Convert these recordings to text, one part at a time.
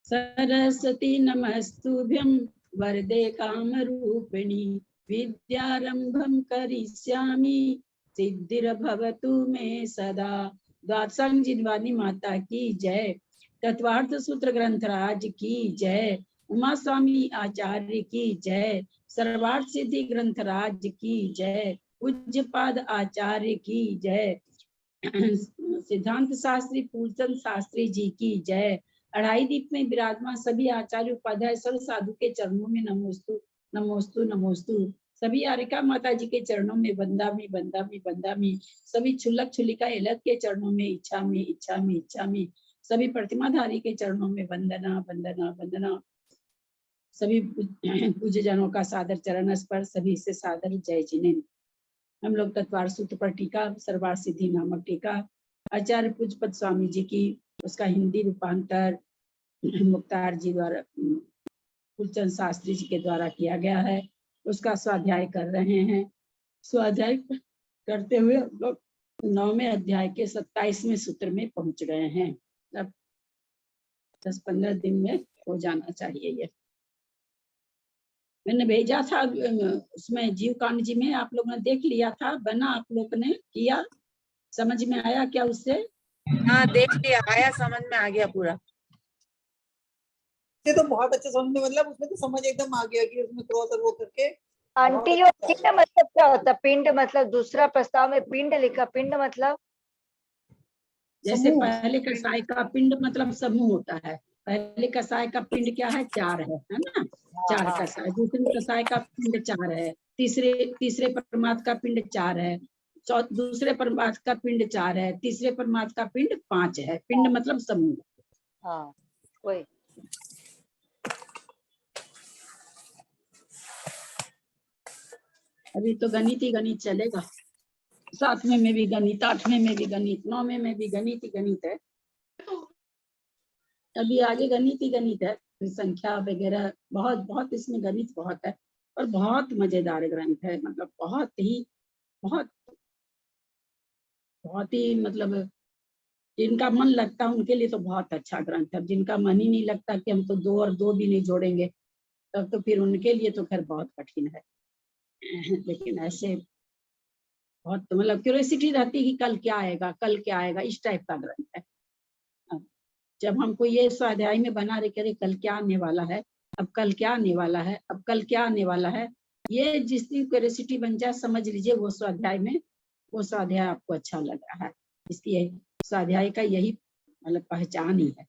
सरस्वती नमस्तुभ्यं वरदे कामरूपिणी विद्यारंभं करिष्यामि सिद्धिर्भवतु मे सदा। द्वादशांग जिनवानी माता की जय। तत्वार्थ सूत्र ग्रंथराज की जय। उमा स्वामी आचार्य की जय। सर्वार्थ सिद्धि ग्रंथराज की जय। पूज्यपाद आचार्य की जय। सिद्धांत शास्त्री पूजन शास्त्री जी की जय। अढ़ाई दीप में विराजमान सभी आचार्य उपाध्याय सर्व साधु के चरणों में नमोस्तु नमोस्तु नमोस्तु। सभी आरिका माता जी के चरणों में बंदामी बंदामी बंदामी। सभी छुल्लक छुलिका एलक के चरणों में इच्छा में इच्छा में इच्छा में। सभी प्रतिमाधारी के चरणों में वंदना वंदना वंदना। सभी पूज्य जनों का सादर चरण स्पर्श, सभी से सादर जय जिनेन्द्र। हम लोग तत्वार सूत्र पर टीका सर्वार्थ सिद्धि नामक टीका आचार्य पूज्यपद स्वामी जी की, उसका हिंदी रूपांतर मुख्तार जी द्वारा फूलचंद शास्त्री जी के द्वारा किया गया है। उसका स्वाध्याय कर रहे हैं। स्वाध्याय करते हुए हम लोग 9वें अध्याय के 27वें सूत्र में पहुंच गए हैं। अब 10-15 दिन में हो जाना चाहिए। ये मैंने भेजा था उसमें जीव कांड जी में, आप लोग ने देख लिया था, बना आप लोग ने किया, समझ में आया क्या उससे? हाँ देख लिया, आया, समझ में आ गया पूरा। ये तो बहुत अच्छे समझ में, मतलब उसमें तो समझ एकदम आ गया कि उसमें क्रॉस और वो करके। आंटी ये पिंड मतलब क्या होता है? पिंड मतलब दूसरा प्रस्ताव में पिंड लिखा, पिंड मतलब जैसे पहले कसाई का पिंड मतलब समूह होता है। पहले कसाई का पिंड क्या है? 4 है ना? 4 कसाई। दूसरे कसाई का पिंड 4 है। तीसरे परमात्मा का पिंड 4 है। दूसरे परमात्मा का पिंड 4 है। तीसरे परमात्मा का पिंड 5 है। पिंड मतलब समूह। हाँ वही। अभी तो गणित ही गणित चलेगा। 7वें में भी गणित, 8वें में भी गणित, 9वें में भी गणित ही गणित है। अभी आगे गणित ही गणित है। संख्या वगैरह बहुत बहुत इसमें गणित बहुत है और बहुत मजेदार ग्रंथ है। मतलब बहुत ही मतलब जिनका मन लगता है उनके लिए तो बहुत अच्छा ग्रंथ है। जिनका मन ही नहीं लगता कि हम तो 2 और 2 भी नहीं जोड़ेंगे, तब तो फिर उनके लिए तो खैर बहुत कठिन है। लेकिन ऐसे बहुत मतलब क्यूरियोसिटी रहती है कि कल क्या आएगा, कल क्या आएगा, इस टाइप का ग्रंथ है। जब हमको ये स्वाध्याय में बना रहे कि कल क्या आने वाला है, अब कल क्या आने वाला है, अब कल क्या आने वाला है, ये जिस दिन क्यूरियोसिटी बन जाए समझ लीजिए वो स्वाध्याय में वो स्वाध्याय आपको अच्छा लग रहा है। इसलिए स्वाध्याय का यही मतलब पहचान ही है।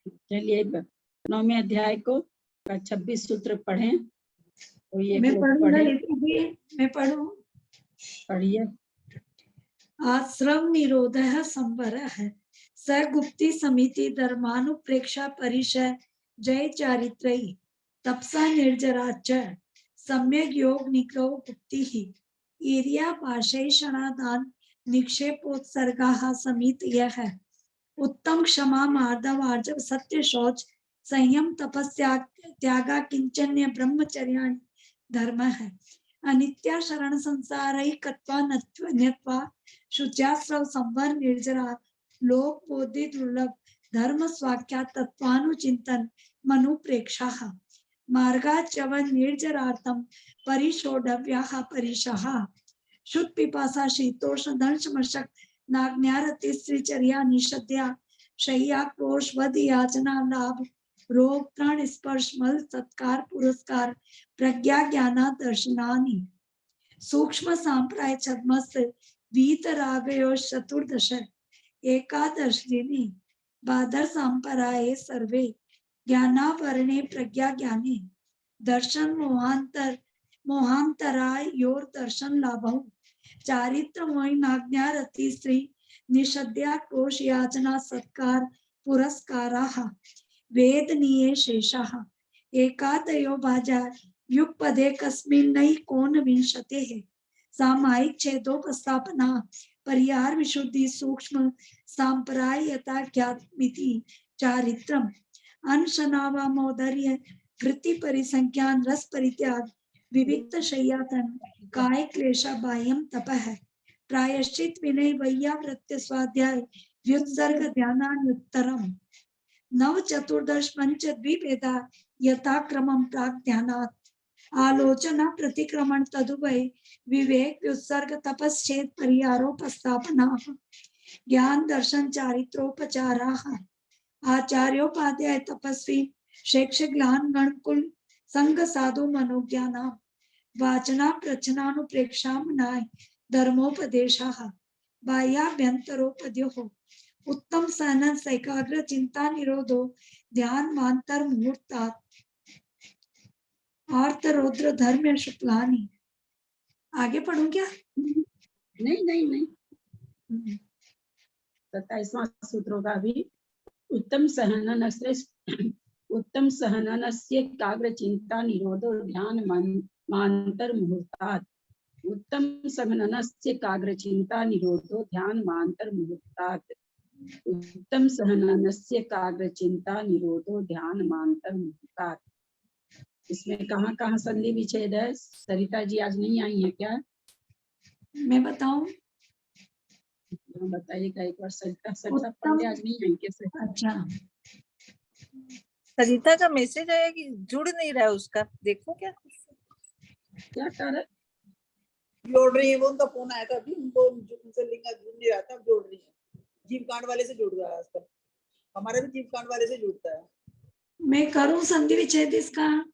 चलिए 9वें अध्याय को 26 सूत्र पढ़ें। तो ये मैं पढ़ूं। पढ़िए। आश्रम निरोधः संवरः सगुप्ति समिति धर्मानुप्रेक्षा परिशय जय चारित्रयी तपसा निर्जराच सम्यक योग निग्रह गुप्तिः ईर्या पाशैषणादान निक्षेपोत्सर्गाः समितयः उत्तम क्षमा मार्दव आर्जव सत्य शौच संयम तपस्या त्यागा किंचन्य ब्रह्मचर्याणि धर्म है। अनित्या शरण संसारैकत्वा नत्वा शुच्यास्रव संवर निर्जरा लोक बोधि दुर्लभ धर्म स्वाख्या तत्वानुचिंतन मनुप्रेक्षाः मार्गाच्चवन निर्जरार्थम परिशोढव्याः परिशः शुद्ध पिपासा शीतोष्ण दंश मशक नाग्न्यारति श्रीचर्या निषद्या शय्या क्रोश वध याचना लाभ रोग त्राण स्पर्श मल सत्कार पुरस्कार प्रज्ञा ज्ञाना दर्शनानि सूक्ष्म सांप्राय छद्मस् वीतरागयो चतुर्दश एकादशदिनी बादर सांपराये सर्वे ज्ञानावरणे प्रज्ञा ज्ञाने दर्शन मोहांतराय योर दर्शन लाभौ चारित्र मोहिनाज्ञारति स्त्री निषद्या क्रोश याचना सत्कार पुरस्काराः वेदनीये शेषाः एकादयो बाजार युगपदे कस्मिन्नै कोनविंशतेः सामायिक छेदोपस्थापना परिहार विशुद्धि सूक्ष्म सांप्रायता ज्ञातमिति चारित्रम अनशनावा मौदर्य वृत्ति परिसंख्यान रस परित्याग विविक्त शय्यातन काय क्लेशा बाह्यम तपः प्रायश्चित विनय वैयावृत्य स्वाध्याय व्युत्सर्ग ध्यानानुत्तरम नव चतुर्दश पंच द्विभेदा यथाक्रमं प्राक ध्यानात् आलोचना प्रतिक्रमण तदुभय विवेक व्युत्सर्ग तपश्चेत परिहारोपस्थापना ज्ञान दर्शन चारित्रोपचाराः आचार्योपाध्याय तपस्वी शिक्षक ज्ञान गणकुल संघ साधु मनोज्ञाना वाचना प्रचनानुप्रेक्षामनाय धर्मोपदेशाः बाह्याभ्यंतरोपद्योः उत्तम सहनन सैकाग्र चिंता निरोधो ध्यान मांतर मुहूर्तात् आर्त रौद्र धर्म शुक्लानि। आगे पढ़ूं क्या? नहीं नहीं नहीं, 27वां सूत्र होगा अभी। उत्तम सहननस्य एकाग्र चिंता निरोधो ध्यान मांतर मुहूर्तात्। उत्तम सहननस्य एकाग्र चिंता निरोधो ध्यान मांतर मुहूर्तात्। उत्तम सहननस्य एकाग्र चिंता निरोधो ध्यान मांतर मुहूर्तात्। इसमें कहाँ कहाँ संधि विच्छेद है? सरिता जी आज नहीं आई है क्या? मैं बताऊं? बताइएगा एक बार। सरिता पांडे आज नहीं आई कैसे? अच्छा, सरिता का मैसेज आया कि जुड़ नहीं रहा है उसका, देखो क्या क्या कारण? जोड़ रही है वो, उनका फोन आया था अभी, उनको उनसे लिंक जुड़ नहीं रहा था, अब जोड़ रही है। जीव कांड वाले से जुड़ रहा है आजकल, हमारा भी जीव कांड वाले से जुड़ता है। मैं करूं संधि विच्छेद इसका?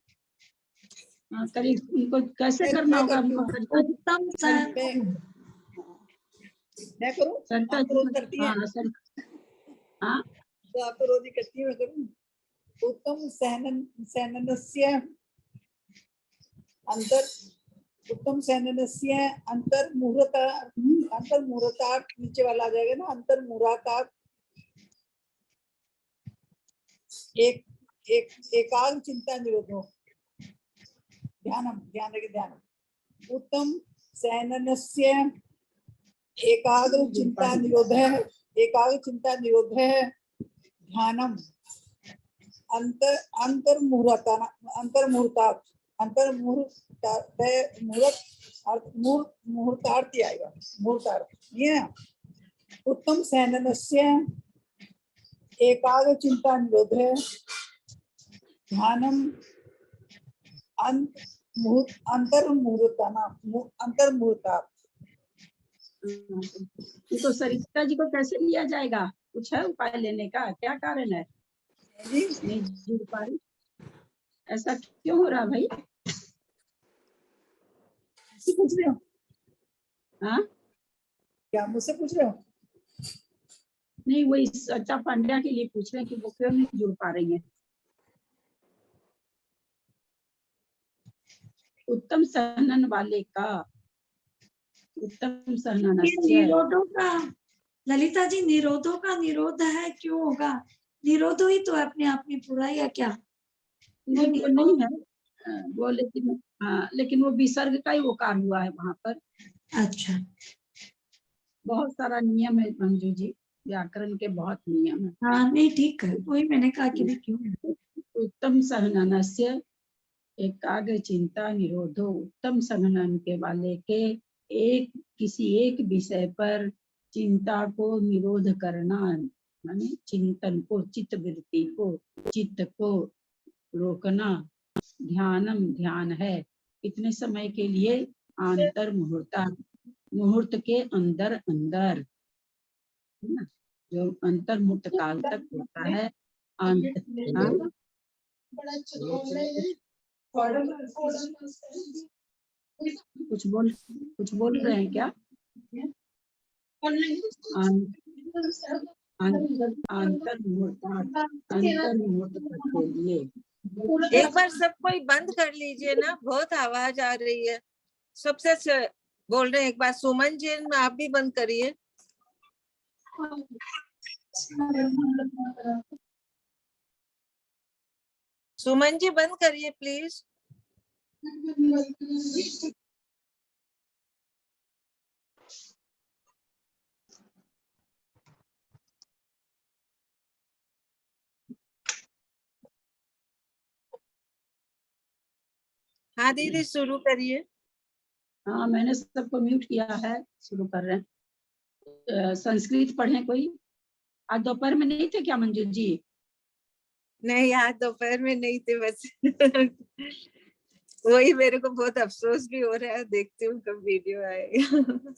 करीब उनको कैसे करना होगा हमको? उत्तम मैं करूं? सरिता आप तो रोज करती हैं। हाँ तो आप तो रोज ही करती है, मैं करूं? उत्तम सहननस्य अंतर्मुहूर्तात्, नीचे वाला आ जाएगा ना, अंतर्मुहूर्तात् एकाग्र चिंता निरोधो ध्यानम। उत्तम सहननस्य एकाग्र चिंता निरोध ध्यानम मुहूर्तार्थ आएगा, मुहूर्तार्थ ये है। उत्तम सहननस्य एकाग्र चिंता निरोध ध्यानम अंतर्मुहूर्तात्। तो सरिता जी को कैसे लिया जाएगा? कुछ है उपाय लेने का? क्या कारण है नहीं जुड़ पा रही? ऐसा क्यों हो रहा भाई? पूछ रहे हो? हाँ क्या मुझसे पूछ रहे हो? नहीं, वही सरिता पांड्या के लिए पूछ रहे हैं कि वो क्यों नहीं जुड़ पा रही है। उत्तम सहनन वाले का, उत्तम सहननस्य। निरोधों का, ललिता जी निरोधों का निरोध है, क्यों होगा? निरोधो ही तो अपने आप में पूरा, या क्या? वो नहीं है वो, लेकिन हाँ, लेकिन वो विसर्ग का ही वो कार्य हुआ है वहां पर। अच्छा, बहुत सारा नियम है मंजू जी, व्याकरण के बहुत नियम है। हाँ नहीं ठीक है, वही मैंने कहा कि भी क्यों। उत्तम सहननस्य एकाग्र चिंता निरोधो। उत्तम सहनन के वाले के किसी एक विषय पर चिंता को निरोध करना, माने चिंतन को, चित्त वृत्ति को, चित्त को रोकना। ध्यानम ध्यान है, कितने समय के लिए? आंतर मुहूर्ता, मुहूर्त के अंदर अंदर, है ना, जो अंतर मुहूर्त काल तक होता है। कुछ बोल रहे हैं क्या? अंतर मुहूर्त के लिए एक बार सब कोई बंद कर लीजिए ना, बहुत आवाज आ रही है। सबसे बोल रहे हैं, एक बार सुमन जी आप भी बंद करिए। सुमन जी बंद करिए प्लीज। हाँ दीदी शुरू करिए। हाँ मैंने सबको म्यूट किया है, शुरू कर रहे हैं। संस्कृत पढ़े कोई? आज दोपहर में नहीं थे क्या मंजू जी? नहीं, आज दोपहर में नहीं थे बस। वही मेरे को बहुत अफसोस भी हो रहा है, देखती हूँ कब वीडियो आएगा।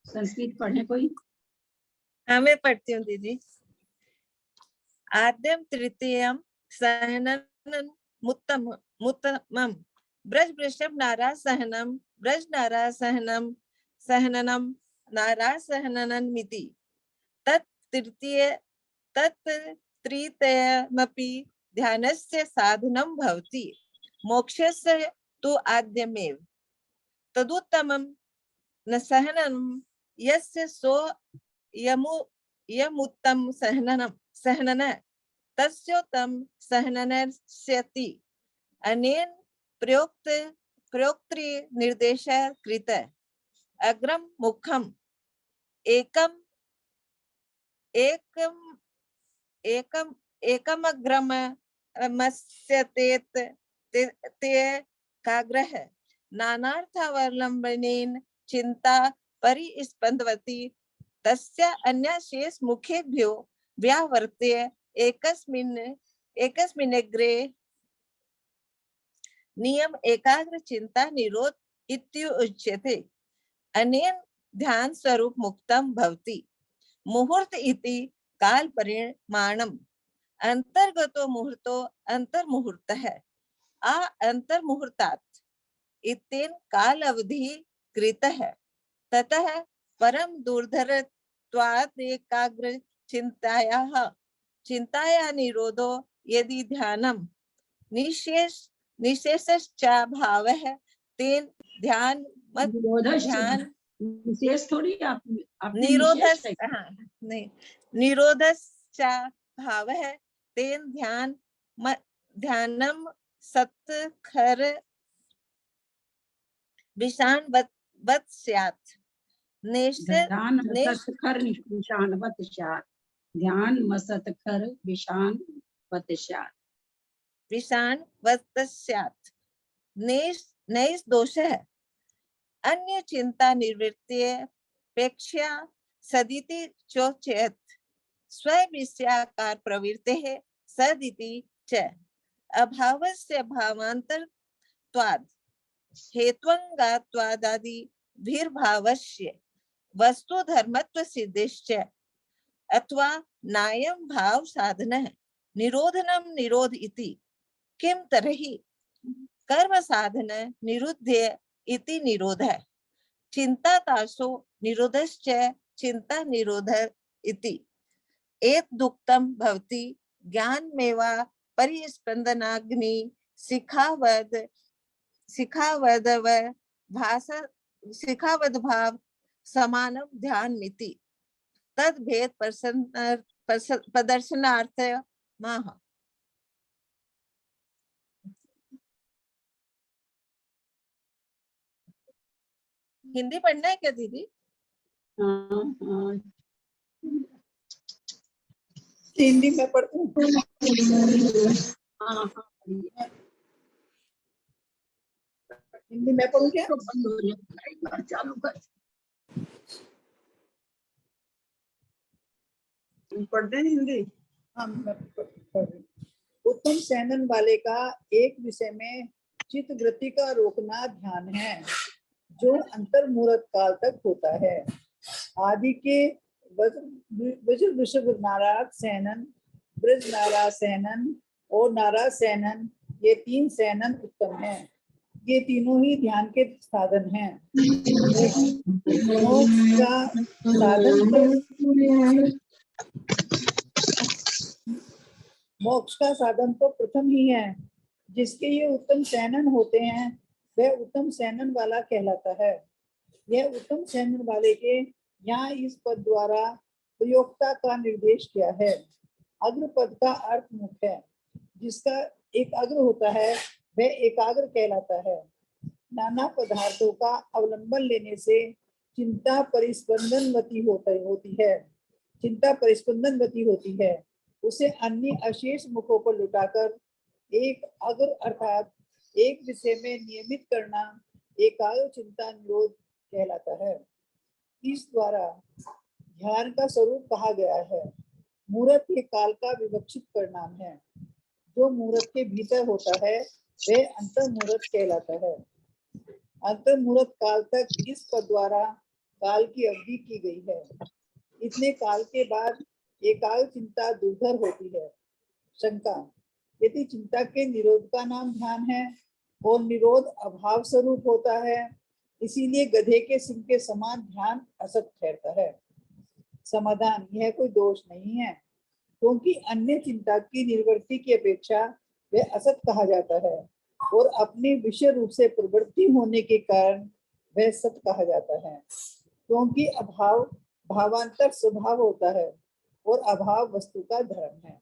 संस्कृत पढ़े कोई? हाँ, मैं पढ़ती हूँ दीदी। आद्यम तृतीयम सहनन मुत्तमम ब्रज वृषभ नारा सहनम ब्रज नारा सहनम सहननम नारा सहननन मिति तत् तृतीयमपि ध्यानस्य साधनं भवति मोक्षस्य तु आद्यमेव तदुत्तमं न सहननं यस्य सो यमुत्तम सहनन तस्योत्तम सहननस्यति अनेन प्रयोक्तृ निर्देश कृत अग्रम मुखम एकम एकमग्रमस्यतेत ते काग्रह नानार्थावलंबनेन चिंता परिस्पन्दवती तस्य अन्यशेष मुखेभ्यो व्यावर्त्य एकस्मिन्नग्रे नियम एकाग्र चिंता निरोध इत्युच्यते अनेन ध्यान स्वरूप मुक्तम भवति मुहूर्त इति काल परिमाणम अंतर्गतो मुहूर्तो अंतर्मुहूर्तः आ अंतर्मुहूर्तात् इत्येन काल अवधि कृतः ततः परम दूरधरत्वात् एकाग्र चिंतायाः निरोधो यदि ध्यानम निशेषश्च भावः तेन ध्यान मत ध्यान विशेष थोड़ी आपने निरोधस विशेष है। नहीं निरोधश्च भावः तेन ध्यानम सत्खर विषाणवत् स्यात् ध्यान सत्खर विषाणवत् स्यात् ध्यान मसत्खर विषाणवत् स्यात् विषाणवत् स्यात् नैष दोषः अन्य चिंता निवृत्त्यपेक्षया सदिति चोच्यत स्वविषयाकार प्रवृत्तेः सदिति च अभावस्य भावान्तरत्वाद् हेत्वंगात्वादादिभिर्भावस्य वस्तु धर्मत्व सिद्धिश्च अथवा नायं भाव साधनः निरोधनम निरोध इति किम तर्हि कर्म साधन निरुद्ध्य इति निरोधः चिंता तासो निरोधश्च चिंता निरोध इति एत दुक्तम भवति ज्ञानमेवा परिस्पंदनाग्नि शिखावद भाव समानम ध्यान मिति तद भेद प्रदर्शनार्थ माह। हिंदी पढ़ना है क्या दीदी? हिंदी में पढ़ती हूँ। हिंदी में पढ़ूं क्या? चालू कर पढ़ते हैं हिंदी। हाँ, मैं पढ़ रही हूँ। उत्तम सहनन वाले का एक विषय में चित्त वृत्ति का रोकना ध्यान है जो अंतर्मुहूर्त काल तक होता है। आदि के वज्र वृषभ नाराज सहनन, ब्रज नारा सहनन और नारा सहनन, ये तीन सहनन उत्तम हैं। ये तीनों ही ध्यान के साधन हैं। मोक्ष का साधन तो प्रथम ही है। जिसके ये उत्तम सहनन होते हैं वह उत्तम सहनन वाला कहलाता है। यह उत्तम सहनन वाले के यहाँ इस पद द्वारा प्रयोक्ता का निर्देश किया है। अग्र पद का अर्थ मुख है। जिसका एक अग्र होता है वह एकाग्र कहलाता है। नाना पदार्थों का अवलंबन लेने से चिंता परिस्पंदनवती होती है। चिंता परिस्पंदनवती होती है। उसे अन्य अशेष मुखों पर लुटाकर एक अग्र अर्थात एक विषय में नियमित करना एकाग्र चिंता निरोध कहलाता है। इस द्वारा ध्यान का स्वरूप कहा गया है। मूर्त ये काल का विवक्षित परिणाम है। जो मूर्त के भीतर होता है वह अंतर्मूर्त कहलाता है। अंतर्मूर्त काल तक इस पद द्वारा काल की अवधि की गई है। इतने काल के बाद एकाल चिंता दुर्धर होती है। शंका, यदि चिंता के निरोध का नाम ध्यान है और निरोध अभाव स्वरूप होता है, इसीलिए गधे के सिंह के समान ध्यान असत ठहरता है। समाधान, यह कोई दोष नहीं है, क्योंकि अन्य चिंता की निर्वृत्ति की अपेक्षा वह असत कहा जाता है और अपने विषय रूप से प्रवृत्ति होने के कारण वह सत कहा जाता है, क्योंकि अभाव भावांतर स्वभाव होता है और अभाव वस्तु का धर्म है।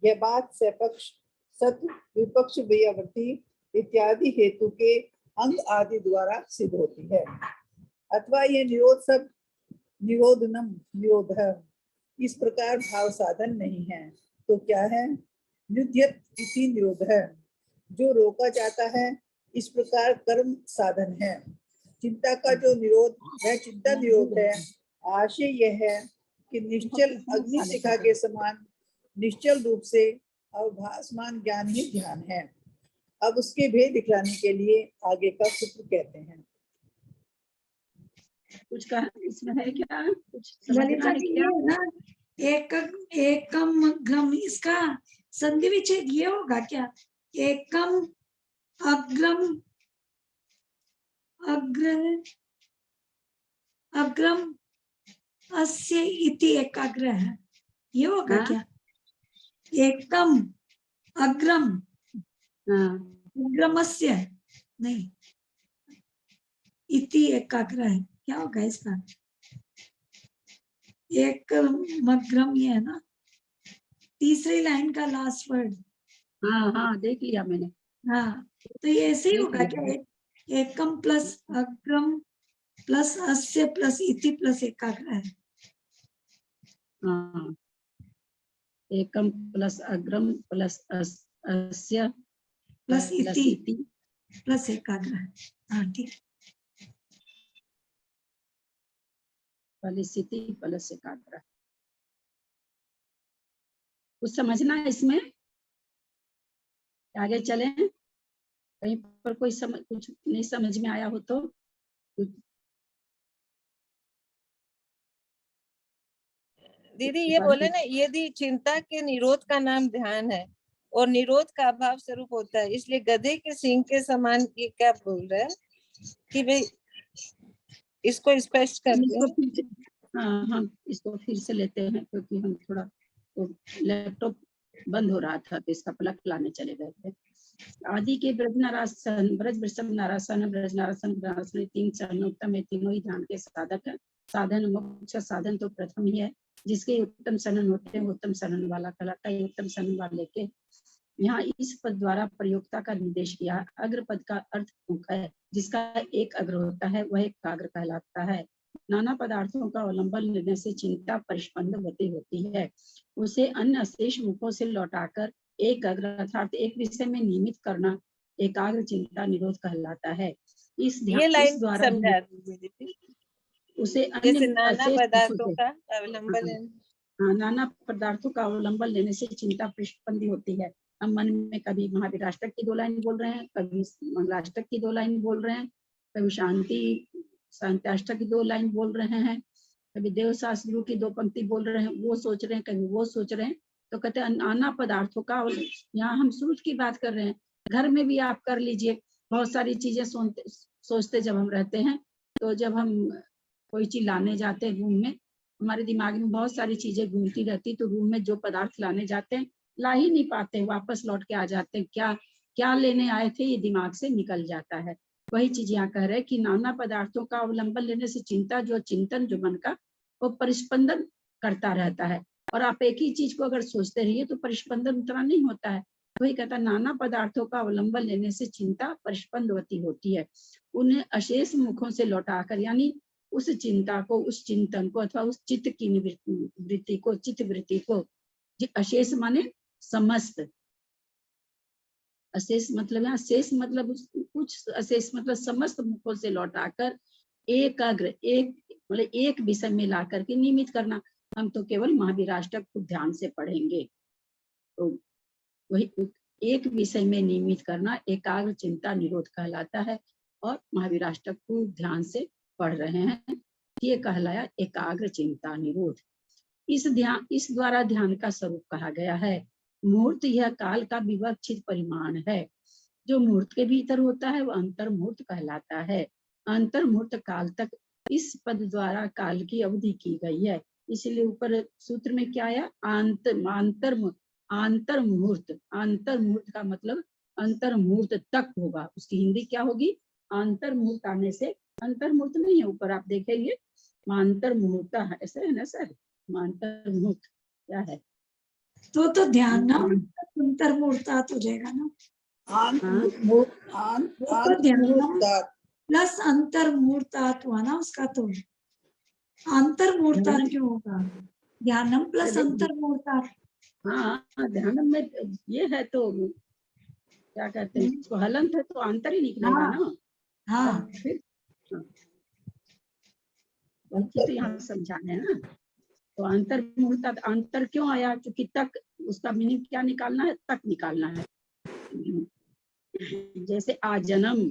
यह बात सपक्ष, सत, विपक्ष, व्यावृत्ति इत्यादि हेतु के अंग आदि द्वारा सिद्ध होती है। अथवा यह निरोध सब निरोधनम निरोध इस प्रकार भाव साधन नहीं है तो क्या है? निरुध्यत इति निरोध है, जो रोका जाता है। इस प्रकार कर्म साधन है। चिंता का जो निरोध वह चिंता निरोध है। आशय यह है कि निश्चल अग्नि शिखा के समान निश्चल रूप से अवभासमान ज्ञान ही ध्यान है। अब उसके भेद दिखलाने के लिए आगे का सूत्र कहते हैं। कुछ का इसमें है क्या? कुछ ललिता समझना है जी, क्या? ये ना एकम अग्रम, इसका संधि विच्छेद ये होगा क्या? एकम अग्रम अग्रम अस्य इति एकाग्र है, ये होगा हाँ? क्या? एकम अग्रम हाँ, अग्रमस्य नहीं, इति एकाग्र है, क्या होगा इसका? एक मग्रम ये है ना, तीसरी लाइन का लास्ट वर्ड। हाँ, हाँ, देख लिया मैंने। हाँ, तो ये ऐसे ही देख होगा लिया। क्या? एकम प्लस अग्रम प्लस अस्य प्लस इति प्लस एकाग्र है। हाँ, एकम प्लस अग्रम प्लस अस्य प्लस प्लस इति इति प्लस एकाग्र है। हाँ ठीक। प्लस इति प्लस एकाग्र। कुछ समझना है इसमें? आगे चलें? कहीं पर कोई कुछ नहीं समझ में आया हो तो दीदी ये बोले ना, यदि चिंता के निरोध का नाम ध्यान है और निरोध का अभाव स्वरूप होता है, इसलिए गधे के सिंह के समान, ये क्या बोल रहे हैं कि भाई इसको स्पष्ट करते हैं। हाँ, हम इसको फिर से लेते हैं, क्योंकि हम थोड़ा लैपटॉप बंद हो रहा था तो इसका प्लग लाने चले गए थे। आदि के ब्रज नारासन, ब्रज वृषभ नारासन, ब्रज नारासन, नारासन, तीन चरण उत्तम है। तीनों ही ध्यान के साधक है। साधन मुख्य साधन तो प्रथम ही है, जिसके उत्तम सनन होते हैं, उत्तम सनन वाला कहलाता है। उत्तम सनन वाले के यहाँ इस पद द्वारा प्रयोक्ता का निर्देश किया। अग्र पद का अर्थ मुख है, जिसका एक अग्र होता है, वह एकाग्र कहलाता है। नाना पदार्थों का अवलंबन लेने से चिंता परिष्पन्न होती है। उसे अन्य अशेष मुखों से लौटाकर एक अग्र अर्थात एक विषय में नियमित करना एकाग्र चिंता निरोध कहलाता है। इस ये ध्यान लाइन द्वारा समझा दीदी। उसे जैसे अन्य नाना अशेष पदार्थों मुखों से, का अवलंबन है। हाँ, नाना पदार्थों का अवलंबन लेने से चिंता परिष्पन्न होती है। हम मन में कभी महावीराष्टक की 2 लाइन बोल रहे हैं, कभी मंगलाष्टक की 2 लाइन बोल रहे हैं, कभी शांत्याष्टक की 2 लाइन बोल रहे हैं, कभी देव शास्त्रों की 2 पंक्ति बोल रहे हैं, वो सोच रहे हैं, कभी वो सोच रहे हैं। तो कहते हैं नाना पदार्थों का। और यहाँ हम सूझ की बात कर रहे हैं। घर में भी आप कर लीजिए, बहुत सारी चीजें सोचते जब हम रहते हैं, तो जब हम कोई चीज लाने जाते हैं रूम में, हमारे दिमाग में बहुत सारी चीजें घूमती रहती, तो रूम में जो पदार्थ लाने जाते हैं ला ही नहीं पाते, वापस लौट के आ जाते हैं। क्या क्या लेने आए थे ये दिमाग से निकल जाता है। वही चीज यहाँ कह रहे हैं कि नाना पदार्थों का अवलंबन लेने से चिंता जो चिंतन जो मन का वो परिस्पंदन करता रहता है। और आप एक ही चीज को अगर सोचते रहिए तो परिस्पंदन उतना नहीं होता है। वही कहता है नाना पदार्थों का अवलंबन लेने से चिंता परिस्पंदवती होती है। उन्हें अशेष मुखों से लौटाकर, यानी उस चिंता को, उस चिंतन को अथवा उस चित्त की वृत्ति को, चित्त वृत्ति को, अशेष माने समस्त, अशेष मतलब यहाँ शेष मतलब कुछ, अशेष मतलब समस्त मुखों से लौटाकर एकाग्र, एक मतलब एक विषय में ला करके नियमित करना। हम तो केवल महावीराष्टक को ध्यान से पढ़ेंगे। तो वही एक विषय में नियमित करना एकाग्र चिंता निरोध कहलाता है, और महावीराष्टक को ध्यान से पढ़ रहे हैं, ये कहलाया एकाग्र चिंता निरोध। इस द्वारा ध्यान का स्वरूप कहा गया है। मुहूर्त यह काल का विवक्षित परिमाण है। जो मुहूर्त के भीतर होता है वह अंतर मुहूर्त कहलाता है। अंतर मुहूर्त काल तक इस पद द्वारा काल की अवधि की गई है। इसलिए ऊपर सूत्र में क्या आया, आंतर मुहूर्त। अंतर मुहूर्त का मतलब अंतर मुहूर्त तक होगा, उसकी हिंदी क्या होगी, अंतर मुहूर्त आने से, अंतर मुहूर्त नहीं है, ऊपर आप देखेंगे मांतर मुहूर्त है, ऐसे है ना सर, मांतर मुहूर्त क्या है, तो ध्यान ना अंतर्मुहूर्तात् हो जाएगा ना, प्लस अंतर्मुहूर्तात् हुआ ना उसका, तो अंतर्मुहूर्तात् क्यों होगा, ध्यानम प्लस अंतर्मुहूर्तात्। हाँ ध्यानम में ये है तो क्या कहते हैं, इसको हलंत है तो अंतर ही निकलेगा ना। हाँ फिर तो यहाँ समझाना है ना। तो अंतर मुहूर्त, अंतर क्यों आया, क्योंकि तक, उसका मीनिंग क्या निकालना है, तक निकालना है। जैसे आजन्म,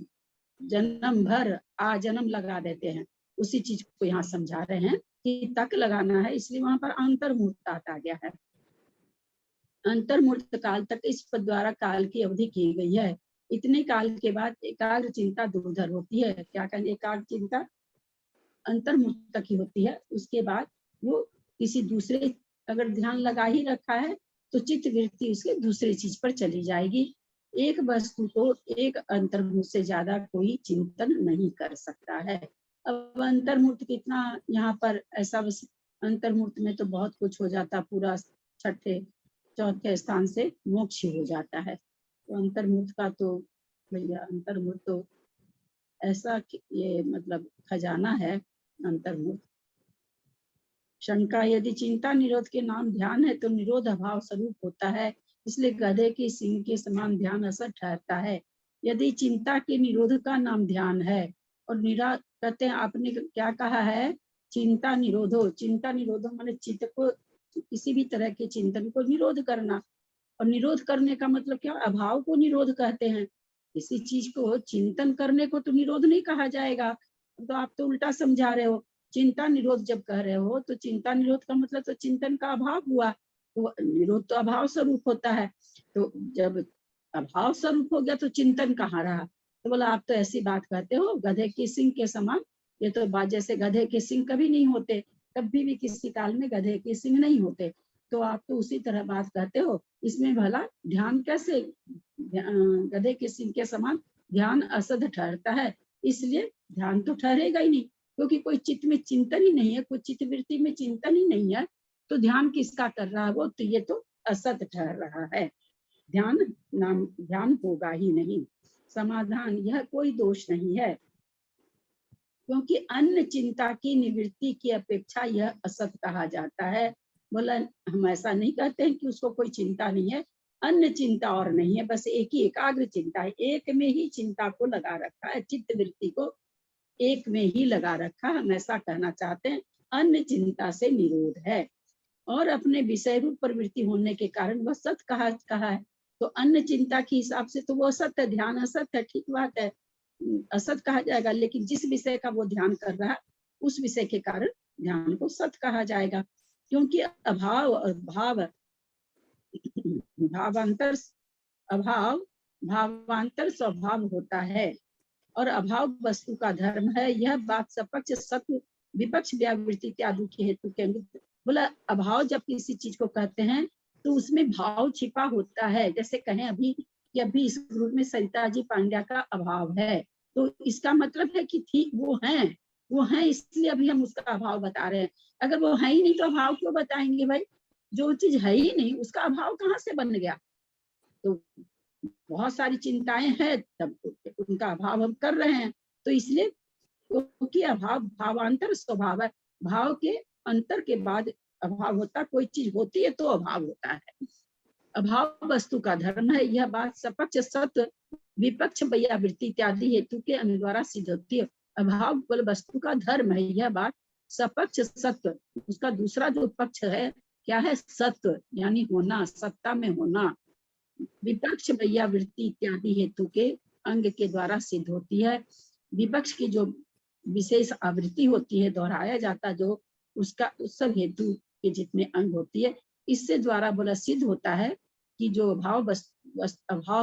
जन्म भर आजन्म लगा देते हैं, उसी चीज को यहाँ समझा रहे हैं कि तक लगाना है, इसलिए वहां पर अंतर मुहूर्त आ गया है। अंतर मुहूर्त काल तक इस पद द्वारा काल की अवधि की गई है। इतने काल के बाद एकाग्र चिंता दूरधर होती है। क्या कहेंगे, एकाग्र चिंता अंतर मुहूर्त तक ही होती है, उसके बाद वो किसी दूसरे, अगर ध्यान लगा ही रखा है तो चित्त वृत्ति उसके दूसरे चीज पर चली जाएगी। एक वस्तु को एक अंतर्मुहूर्त से ज्यादा कोई चिंतन नहीं कर सकता है। अब अंतर्मुहूर्त कितना यहाँ पर ऐसा, अंतर्मुहूर्त में तो बहुत कुछ हो जाता, पूरा छठे चौथे स्थान से मोक्ष हो जाता है। तो अंतर्मुहूर्त का तो भैया, अंतर्मुहूर्त तो ऐसा ये मतलब खजाना है अंतर्मुहूर्त। शंका, यदि चिंता निरोध के नाम ध्यान है तो निरोध अभाव स्वरूप होता है, इसलिए गधे की सींग के समान ध्यान असर ठहरता है। यदि चिंता के निरोध का नाम ध्यान है और कहते हैं, आपने क्या कहा है, चिंता निरोधो, चिंता निरोधो माने चित्त को, किसी भी तरह के चिंतन को निरोध करना। और निरोध करने का मतलब क्या, अभाव को निरोध कहते हैं। किसी चीज को चिंतन करने को तो निरोध नहीं कहा जाएगा, तो आप तो उल्टा समझा रहे हो। चिंता निरोध जब कह रहे हो तो चिंता निरोध का मतलब तो चिंतन का अभाव हुआ, तो निरोध तो अभाव स्वरूप होता है। तो जब अभाव स्वरूप हो गया तो चिंतन कहाँ रहा। तो बोला, आप तो ऐसी बात कहते हो, गधे की सींग के समान। ये तो बात, जैसे गधे के सींग कभी नहीं होते, कभी भी किसी काल में गधे के सींग नहीं होते, तो आप तो उसी तरह बात कहते हो। इसमें भला ध्यान कैसे, गधे के सींग के समान ध्यान असद ठहरता है, इसलिए ध्यान तो ठहरेगा ही नहीं, क्योंकि कोई चित्त में चिंतन ही नहीं है, कोई चित्त वृत्ति में चिंतन ही नहीं है, तो ध्यान किसका कर रहा है वो, तो ये तो असत ठहर रहा है, ध्यान होगा ही नहीं। समाधान, यह कोई दोष नहीं है, क्योंकि अन्य चिंता की निवृत्ति की अपेक्षा यह असत कहा जाता है। बोला, हम ऐसा नहीं कहते हैं कि उसको कोई चिंता नहीं है, अन्य चिंता और नहीं है, बस एक ही एकाग्र चिंता है, एक में ही चिंता को लगा रखा है, चित्त वृत्ति को एक में ही लगा रखा, हम ऐसा कहना चाहते हैं। अन्य चिंता से निरोध है, और अपने विषय रूप प्रवृत्ति होने के कारण वह सत कहा है। तो अन्य चिंता के हिसाब से तो वो असत है, ध्यान असत है, ठीक बात है, असत कहा जाएगा। लेकिन जिस विषय का वो ध्यान कर रहा है उस विषय के कारण ध्यान को सत कहा जाएगा, क्योंकि अभाव और भाव, भावांतर स्वभाव होता है, और अभाव वस्तु का धर्म है। यह बात सपक्ष सत्य विपक्ष व्यावृत्ति इत्यादि के हेतु के बोला, अभाव जब किसी चीज को कहते हैं तो उसमें भाव छिपा होता है। जैसे कहें अभी कि अभी इस ग्रुप में सरिता जी पांड्या का अभाव है, तो इसका मतलब है कि ठीक वो हैं इसलिए अभी हम उसका अभाव बता रहे हैं। अगर वो है ही नहीं तो अभाव क्यों बताएंगे भाई, जो चीज है ही नहीं उसका अभाव कहाँ से बन गया। तो बहुत सारी चिंताएं हैं, तब उनका अभाव हम कर रहे हैं, तो इसलिए क्योंकि अभाव भावांतर स्वभाव है, भाव के अंतर के बाद अभाव होता, कोई चीज होती है तो अभाव होता है। अभाव वस्तु का धर्म है, यह बात सपक्ष सत्य विपक्ष व्यावृत्ति इत्यादि हेतु के द्वारा सिद्ध होती है। अभाव वस्तु का धर्म है, यह बात सपक्ष सत्व, उसका दूसरा जो पक्ष है क्या है, सत्व यानी होना, सत्ता में होना। विपक्ष वृत्ति इत्यादि हेतु के अंग के द्वारा सिद्ध होती है। विपक्ष की जो विशेष आवृत्ति होती है, दोहराया जाता जो, उसका उस सब हेतु के जितने अंग होती है, इससे द्वारा बोला सिद्ध होता है कि जो अभाव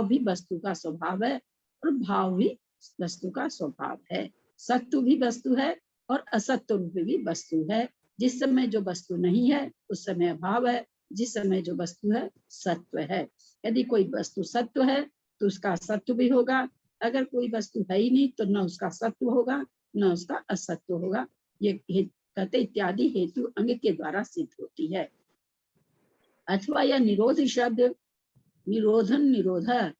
भी वस्तु का स्वभाव है और भाव भी वस्तु का स्वभाव है। सत्व भी वस्तु है और असत्व रूप भी वस्तु है। जिस समय जो वस्तु नहीं है उस समय अभाव है, जिस समय जो वस्तु है सत्व है। यदि कोई वस्तु सत्व है तो उसका असत्व भी होगा, अगर कोई वस्तु है ही नहीं तो न उसका सत्व होगा न उसका असत्व होगा। ये कहते इत्यादि हेतु अंग के द्वारा सिद्ध होती है। अथवा यह निरोध शब्द निरोधन निरोध,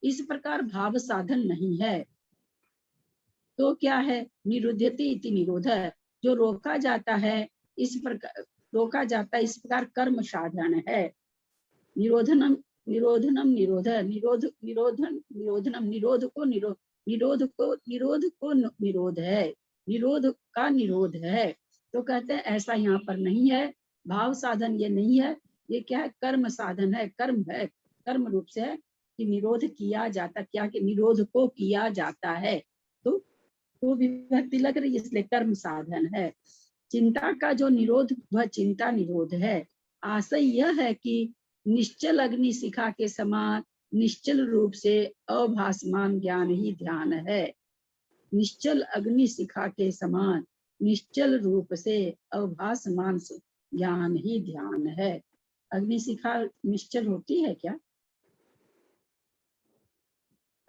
इस प्रकार भाव साधन नहीं है तो क्या है, निरुध्यति इति निरोध, जो रोका जाता है इस प्रकार, रोका जाता है इस प्रकार कर्म साधन है। निरोधनम निरोधनम निरोध, निरोध निरोधन निरोधनम, निरोध को निरोध है, निरोध का निरोध है। तो कहते हैं ऐसा यहाँ पर नहीं है, भाव साधन ये नहीं है, ये क्या है, कर्म साधन है, कर्म है, कर्म रूप से है कि निरोध किया जाता, क्या कि निरोध को किया जाता है, तो विभक्ति लग रही है इसलिए कर्म साधन है। चिंता का जो निरोध वह चिंता निरोध है। आशय यह है कि निश्चल अग्नि शिखा के समान निश्चल रूप से अभासमान ज्ञान ही ध्यान है। निश्चल अग्नि शिखा के समान निश्चल रूप से अभासमान ज्ञान ही ध्यान है। अग्नि शिखा निश्चल होती है क्या?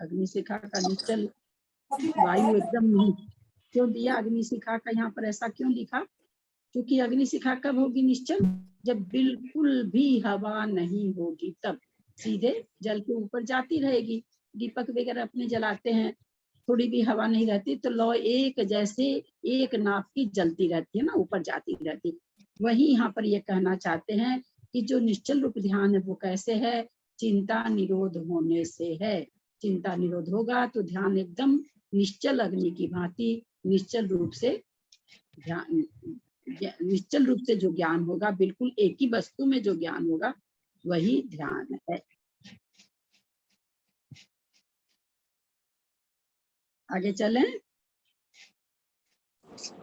अग्नि शिखा का निश्चल वायु एकदम नहीं, क्यों दिया अग्नि शिखा का यहाँ पर ऐसा क्यों लिखा? क्योंकि अग्नि शिखा कब होगी निश्चल, जब बिल्कुल भी हवा नहीं होगी, तब सीधे जल के ऊपर जाती रहेगी। दीपक वगैरह अपने जलाते हैं, थोड़ी भी हवा नहीं रहती तो लौ एक जैसे एक नाप की जलती रहती है ना, ऊपर जाती रहती। वही यहाँ पर ये कहना चाहते हैं कि जो निश्चल रूप ध्यान है वो कैसे है, चिंता निरोध होने से है। चिंता निरोध होगा तो ध्यान एकदम निश्चल अग्नि की भांति निश्चल रूप से ध्यान, निश्चल रूप से जो ज्ञान होगा, बिल्कुल एक ही वस्तु में जो ज्ञान होगा वही ध्यान है। आगे चलें।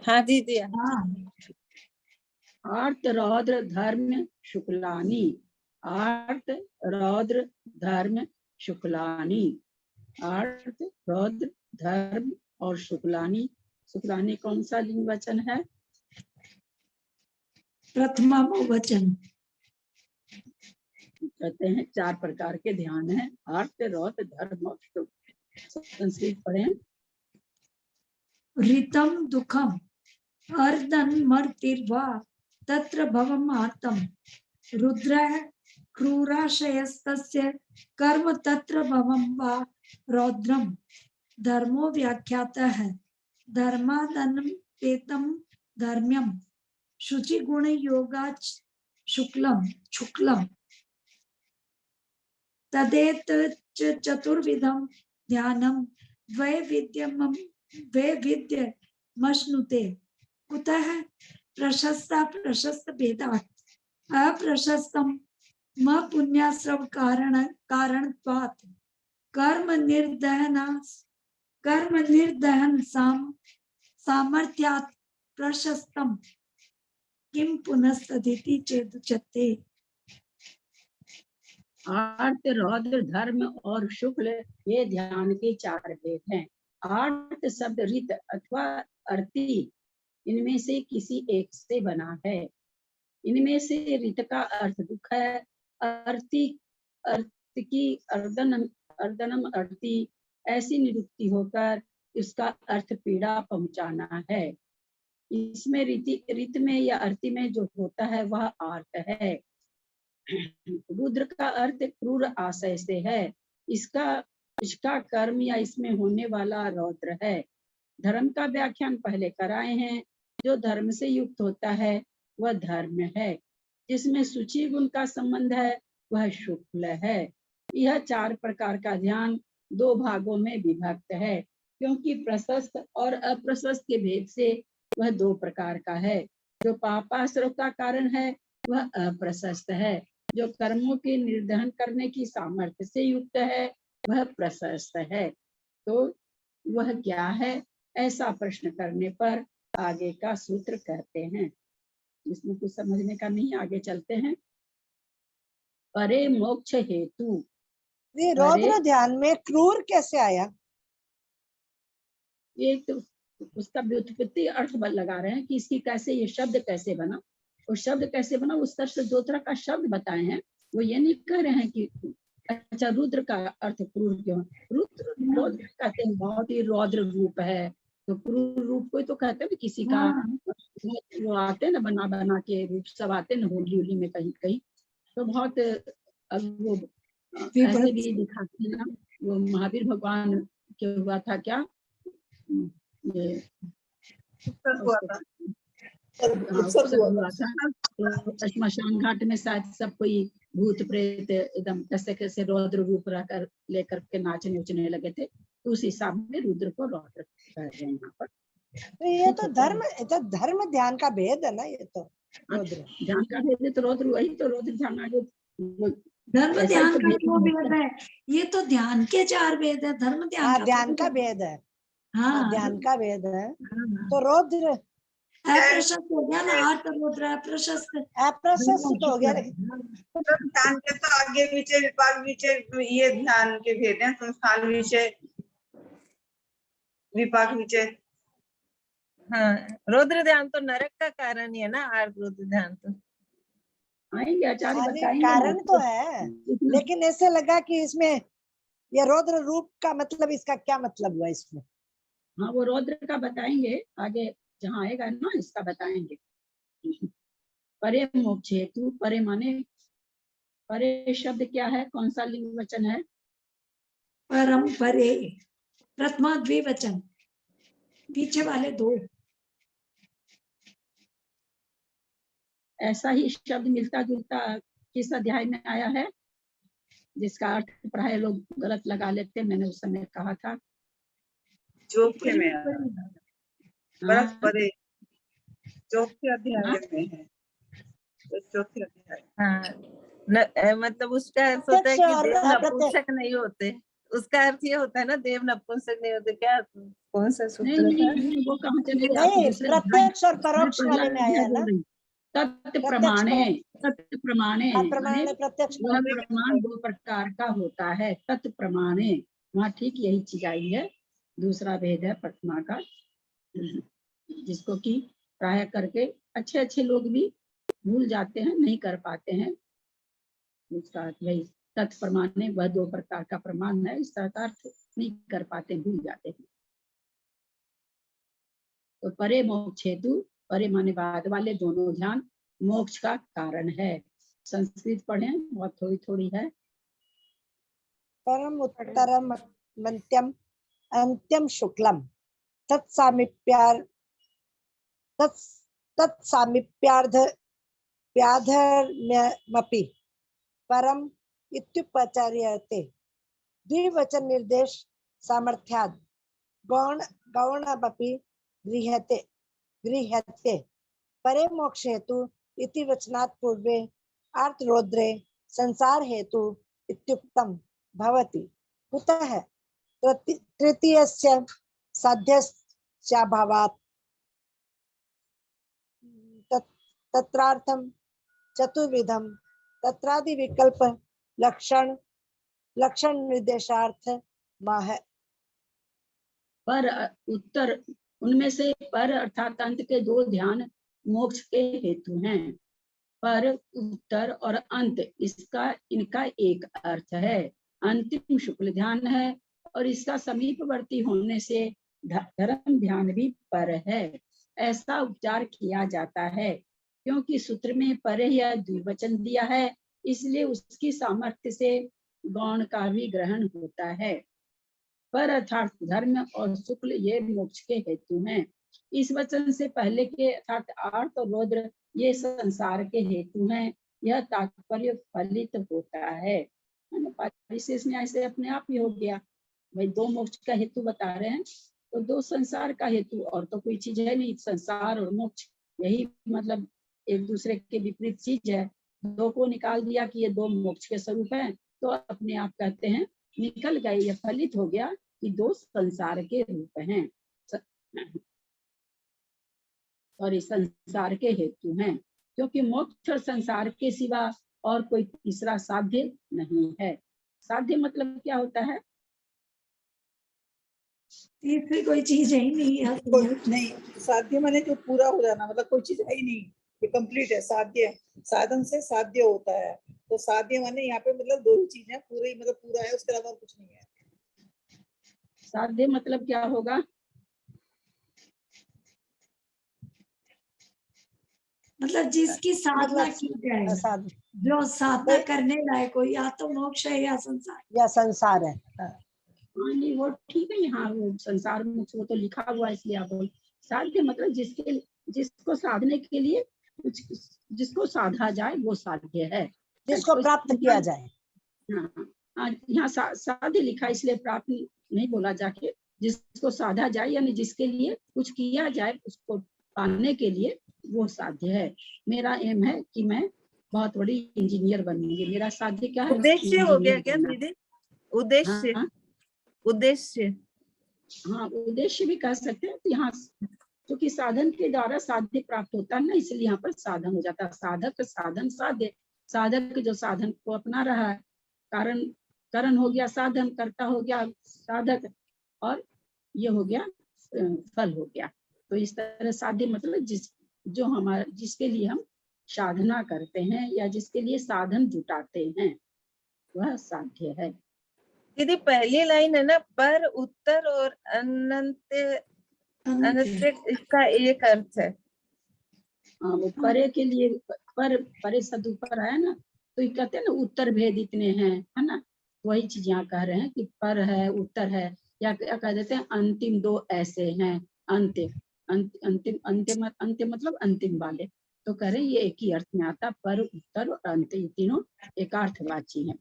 हाँ दीदी। आर्त रौद्र धर्म शुक्लानी, आर्त रौद्र धर्म शुक्लानी, आर्त रौद्र धर्म और शुक्लानी। शुक्लानी कौन सा लिंग वचन है? प्रथमा बहुवचन। कहते हैं 4 प्रकार के ध्यान है, आर्त रौद्र धर्म और शुक्ल। संस्कृत पढ़ें। ऋतम दुखम अर्धन्मर्तिर्वा तत्र भवम आर्तम, रुद्रः क्रूराशयस्तस्य कर्म तत्र भवम वा रौद्रम। धर्मो व्याख्याता है धर्मादनम पेतम धर्म्यम, शुचि गुण योगा शुक्लम शुक्लम, तदेत चतुर्विधम ध्यानम वैविध्यमश्नुते। कुतः प्रशस्ता प्रशस्त भेदात्, अप्रशस्तम म पुण्याश्रव कारणत्वात्, कर्म निर्दहन सामर्थ्यात् प्रशस्तम किम पुनस्तदिति चेदुच्यते। आर्त रौद्र धर्म और शुक्ल ये ध्यान के 4 भेद हैं। आर्त शब्द रित अथवा अर्ति, इनमें से किसी एक से बना है। इनमें से रित का अर्थ दुख है, अर्ति अर्थ की अर्दनम अर्ति ऐसी निरुक्ति होकर इसका अर्थ पीड़ा पहुंचाना है। इसमें रित में या अर्ति में जो होता है वह आर्त है। रुद्र का अर्थ क्रूर आशय से है, इसका कर्म या इसमें होने वाला रौद्र है। धर्म का व्याख्यान पहले कराए हैं, जो धर्म से युक्त होता है वह धर्म है, जिसमें शुचि गुण का संबंध है वह शुक्ल है। यह 4 प्रकार का ध्यान 2 भागों में विभक्त है, क्योंकि प्रशस्त और अप्रशस्त के भेद से वह 2 प्रकार का है। जो पापाश्रव का कारण है वह अप्रशस्त है। जो कर्मों के निर्दहन करने की सामर्थ्य से युक्त है वह प्रशस्त है। तो वह क्या है, ऐसा प्रश्न करने पर आगे का सूत्र कहते हैं। इसमें कुछ समझने का नहीं, आगे चलते हैं। परे मोक्ष हेतु, ये रौद्र ध्यान में क्रूर कैसे आया? ये तो उसका व्युत्पत्ति अर्थ लगा रहे हैं कि इसकी कैसे, ये शब्द कैसे बना, और शब्द कैसे बना उस तरह से 2 तरह का शब्द बताए हैं। वो ये नहीं कह रहे हैं कि अच्छा रुद्र का अर्थ क्रूर क्यों। रुद्र रौद्र कहते हैं, बहुत ही रौद्र रूप है, तो क्रूर रूप को तो कहते हैं किसी का। वो आते ना बना बना के रूप सब आते ना होली होली में कहीं कहीं, तो बहुत अब वो ऐसे भी दिखाते हैं ना। वो महावीर भगवान के हुआ था क्या, ये हुआ था। उत्सव हुआ था, तो श्मशान घाट में शायद सब कोई भूत प्रेत एकदम कैसे कैसे रौद्र रूप रहकर लेकर के नाचने उचने लगे थे, तो उस हिसाब में रुद्र को रौद्र कह रहे हैं यहाँ पर। तो ये तो धर्म ध्यान का भेद है ना, ये तो रौद्र ध्यान का भेद है, तो रौद्र वही तो रौद्र ध्यान आगे धर्म ऐसा ही ध्यान तो का भेद जो भेद है, ये तो ध्यान के 4 भेद है, धर्म ध्यान हाँ का ध्यान का तो भेद है। हाँ ध्यान का भेद है। हाँ। तो रौद्र अप्रशस्त हो गया ना, आर्त रौद्र अप्रशस्त अप्रशस्त हो गया। ध्यान के तो आगे विषय विपाक विषय ये ध्यान के भेद हैं, संस्थान विषय विपाक विषय। हाँ, रौद्र ध्यान तो नरक का कारण ही है ना, आर्त रौद्र ध्यान तो आएंगे आचार्य अरे बताएंगे कारण ना। तो है, लेकिन ऐसे लगा कि इसमें ये रौद्र रूप का मतलब, इसका क्या मतलब हुआ इसमें? हाँ वो रौद्र का बताएंगे आगे, जहाँ आएगा ना इसका बताएंगे। परे मोक्ष हेतु, परे माने, परे शब्द क्या है, कौन सा लिंग वचन है? परम परे, प्रथमा द्विवचन, पीछे वाले 2। ऐसा ही शब्द मिलता जुलता किस अध्याय में आया है, जिसका अर्थ प्राय लोग गलत लगा लेते, मैंने उस समय कहा था। चौथे में बरस परे, चौथे अध्याय हाँ? में है, तो चौथे अध्याय। हाँ, मतलब उसका अर्थ होता है कि देव नपुंसक नहीं होते, उसका अर्थ ये होता है ना, देव नपुंसक नहीं होते। क्या कौन सा सूत्र था? नहीं वो कहाँ चले गए? नहीं, प्रत्यक्ष और परोक्ष वाले में आया ना। तत् प्रमाणे, तत् प्रमाणे प्रमाण प्रत्यक्ष वह प्रमाण 2 प्रकार का होता है। तत् प्रमाणे, वहाँ ठीक यही चीज आई है। दूसरा भेद है प्रथमा का, जिसको कि प्राय करके अच्छे अच्छे लोग भी भूल जाते हैं, नहीं कर पाते हैं। उसका अर्थ यही तत् प्रमाणे, वह 2 प्रकार का प्रमाण है, इसका अर्थ नहीं कर पाते, भूल जाते हैं। तो परे मोक्ष हेतु, परे माने बाद वाले दोनों ध्यान मोक्ष का कारण है। संस्कृत पढ़े, बहुत थोड़ी थोड़ी है। परम उत्तरम मन्त्यम अंत्यम शुक्लम तत्सामीप्यार्ध व्याधर्म्यमपि परम इत्युपचार्यते। द्विवचन निर्देश सामर्थ्यात् गौणमपि गृह्यते। परे मोक्ष हेतु इति वचनात् पूर्वे आर्त रौद्रे संसार हेतु इत्युक्तम् भवति। कुतः तृतीयस्य साध्यस्याभावात् तत्रार्थं चतुर्विधं तत्रादि विकल्प लक्षण निर्देशार्थ माह। पर उत्तर, उनमें से पर अर्थात अंत के 2 ध्यान मोक्ष के हेतु हैं। पर, उत्तर और अंत, इनका एक अर्थ है। अंतिम शुक्ल ध्यान है और इसका समीपवर्ती होने से धर्म ध्यान भी पर है, ऐसा उपचार किया जाता है। क्योंकि सूत्र में परे या द्विवचन दिया है, इसलिए उसकी सामर्थ्य से गौण का भी ग्रहण होता है। पर अर्थात धर्म और शुक्ल ये मोक्ष के हेतु हैं। इस वचन से पहले के अर्थात आर्त और रौद्र ये संसार के हेतु हैं। यह तात्पर्य फलित होता है। विशेष में ऐसे अपने आप ही हो गया, भाई 2 मोक्ष का हेतु बता रहे हैं, तो दो संसार का हेतु और तो कोई चीज है नहीं। संसार और मोक्ष यही मतलब एक दूसरे के विपरीत चीज है। दो को निकाल दिया कि ये दो मोक्ष के स्वरूप हैं, तो अपने आप कहते हैं निकल गए, ये फलित हो गया कि दो संसार के रूप हैं और इस संसार के हेतु हैं, क्योंकि मोक्ष और संसार के सिवा और कोई तीसरा साध्य नहीं है। साध्य मतलब क्या होता है? तीसरी कोई चीज है ही नहीं है। कोई नहीं, साध्य माने जो पूरा हो जाना, मतलब कोई चीज है ही नहीं, ये कंप्लीट है। साध्य साधन से साध्य होता है, तो साध्य माने यहाँ पे मतलब दो ही चीजें, पूरे मतलब पूरा है, उसके अलावा कुछ नहीं है। साध्य मतलब क्या होगा? मतलब जिसकी साधना मतलब की जाए, साध जो साधना करने लायक हो, या तो मोक्ष है या संसार। या संसार है। हाँ। हाँ नहीं वो ठीक है, यहाँ वो संसार मोक्ष वो तो लिखा हुआ है, इसलिए आप बोल। साध्य मतलब जिसको साधने के लिए कुछ, जिसको साधा जाए वो साध्य है, जिसको प्राप्त किया जाए। हाँ यहाँ साध्य लिखा इसलिए प्राप्त नहीं बोला जाके, जिसको साधा जाए यानी जिसके लिए कुछ किया जाए उसको पाने के लिए वो साध्य है। मेरा एम है कि मैं बहुत बड़ी इंजीनियर बनूंगी, मेरा साध्य क्या है? उद्देश्य हो गया इंजीनियर क्या बनना। दीदी? उद्देश्य। हाँ उद्देश्य। हाँ उद्देश्य भी कह सकते हैं। यहाँ क्योंकि साधन के द्वारा साध्य प्राप्त होता है ना, इसलिए यहाँ पर साधन हो जाता है। साधक साधन साध्य, साधक जो साधन को अपना रहा है, कारण करण हो गया साधन, कर्ता हो गया साधक, और ये हो गया फल हो गया। तो इस तरह साध्य मतलब जो हमारा जिसके लिए हम साधना करते हैं या जिसके लिए साधन जुटाते हैं वह साध्य है। दीदी पहली लाइन है ना, पर उत्तर और अनंत, अनंत इसका एक अर्थ है। हाँ वो परे के लिए, परे शब्द ऊपर आया ना, तो ये कहते हैं ना उत्तर भेद इतने हैं, है ना, वही चीज यहाँ कह रहे हैं कि पर है उत्तर है, या कह देते हैं अंतिम दो ऐसे हैं। अंतिम अंतिम अंतिम अंतिम मतलब अंतिम वाले, तो कह रहे हैं ये एक ही अर्थ में आता, पर उत्तर और अंत, ये तीनों एकार्थवाची हैं।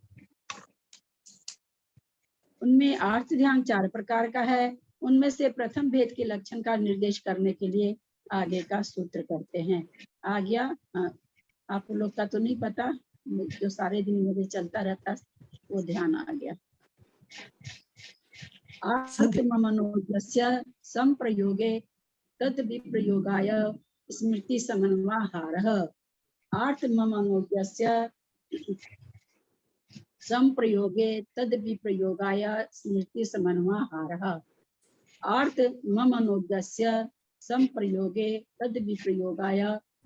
उनमें अर्थ ध्यान 4 प्रकार का है। उनमें से प्रथम भेद के लक्षण का निर्देश करने के लिए आगे का सूत्र करते हैं। आ गया? आप लोग का तो नहीं पता, जो सारे दिन मुझे चलता रहता वो ध्यान आ गया। आत्ममनोज्ञस्य संप्रयोगे तद विप्रयोगाय स्मृति समन्वाहारः। आत्ममनोज्ञस्य संप्रयोगे तद विप्रयोगाय स्मृति समन्वाहारः। आत्ममनोज्ञस्य संप्रयोगे तद विप्रयोगाय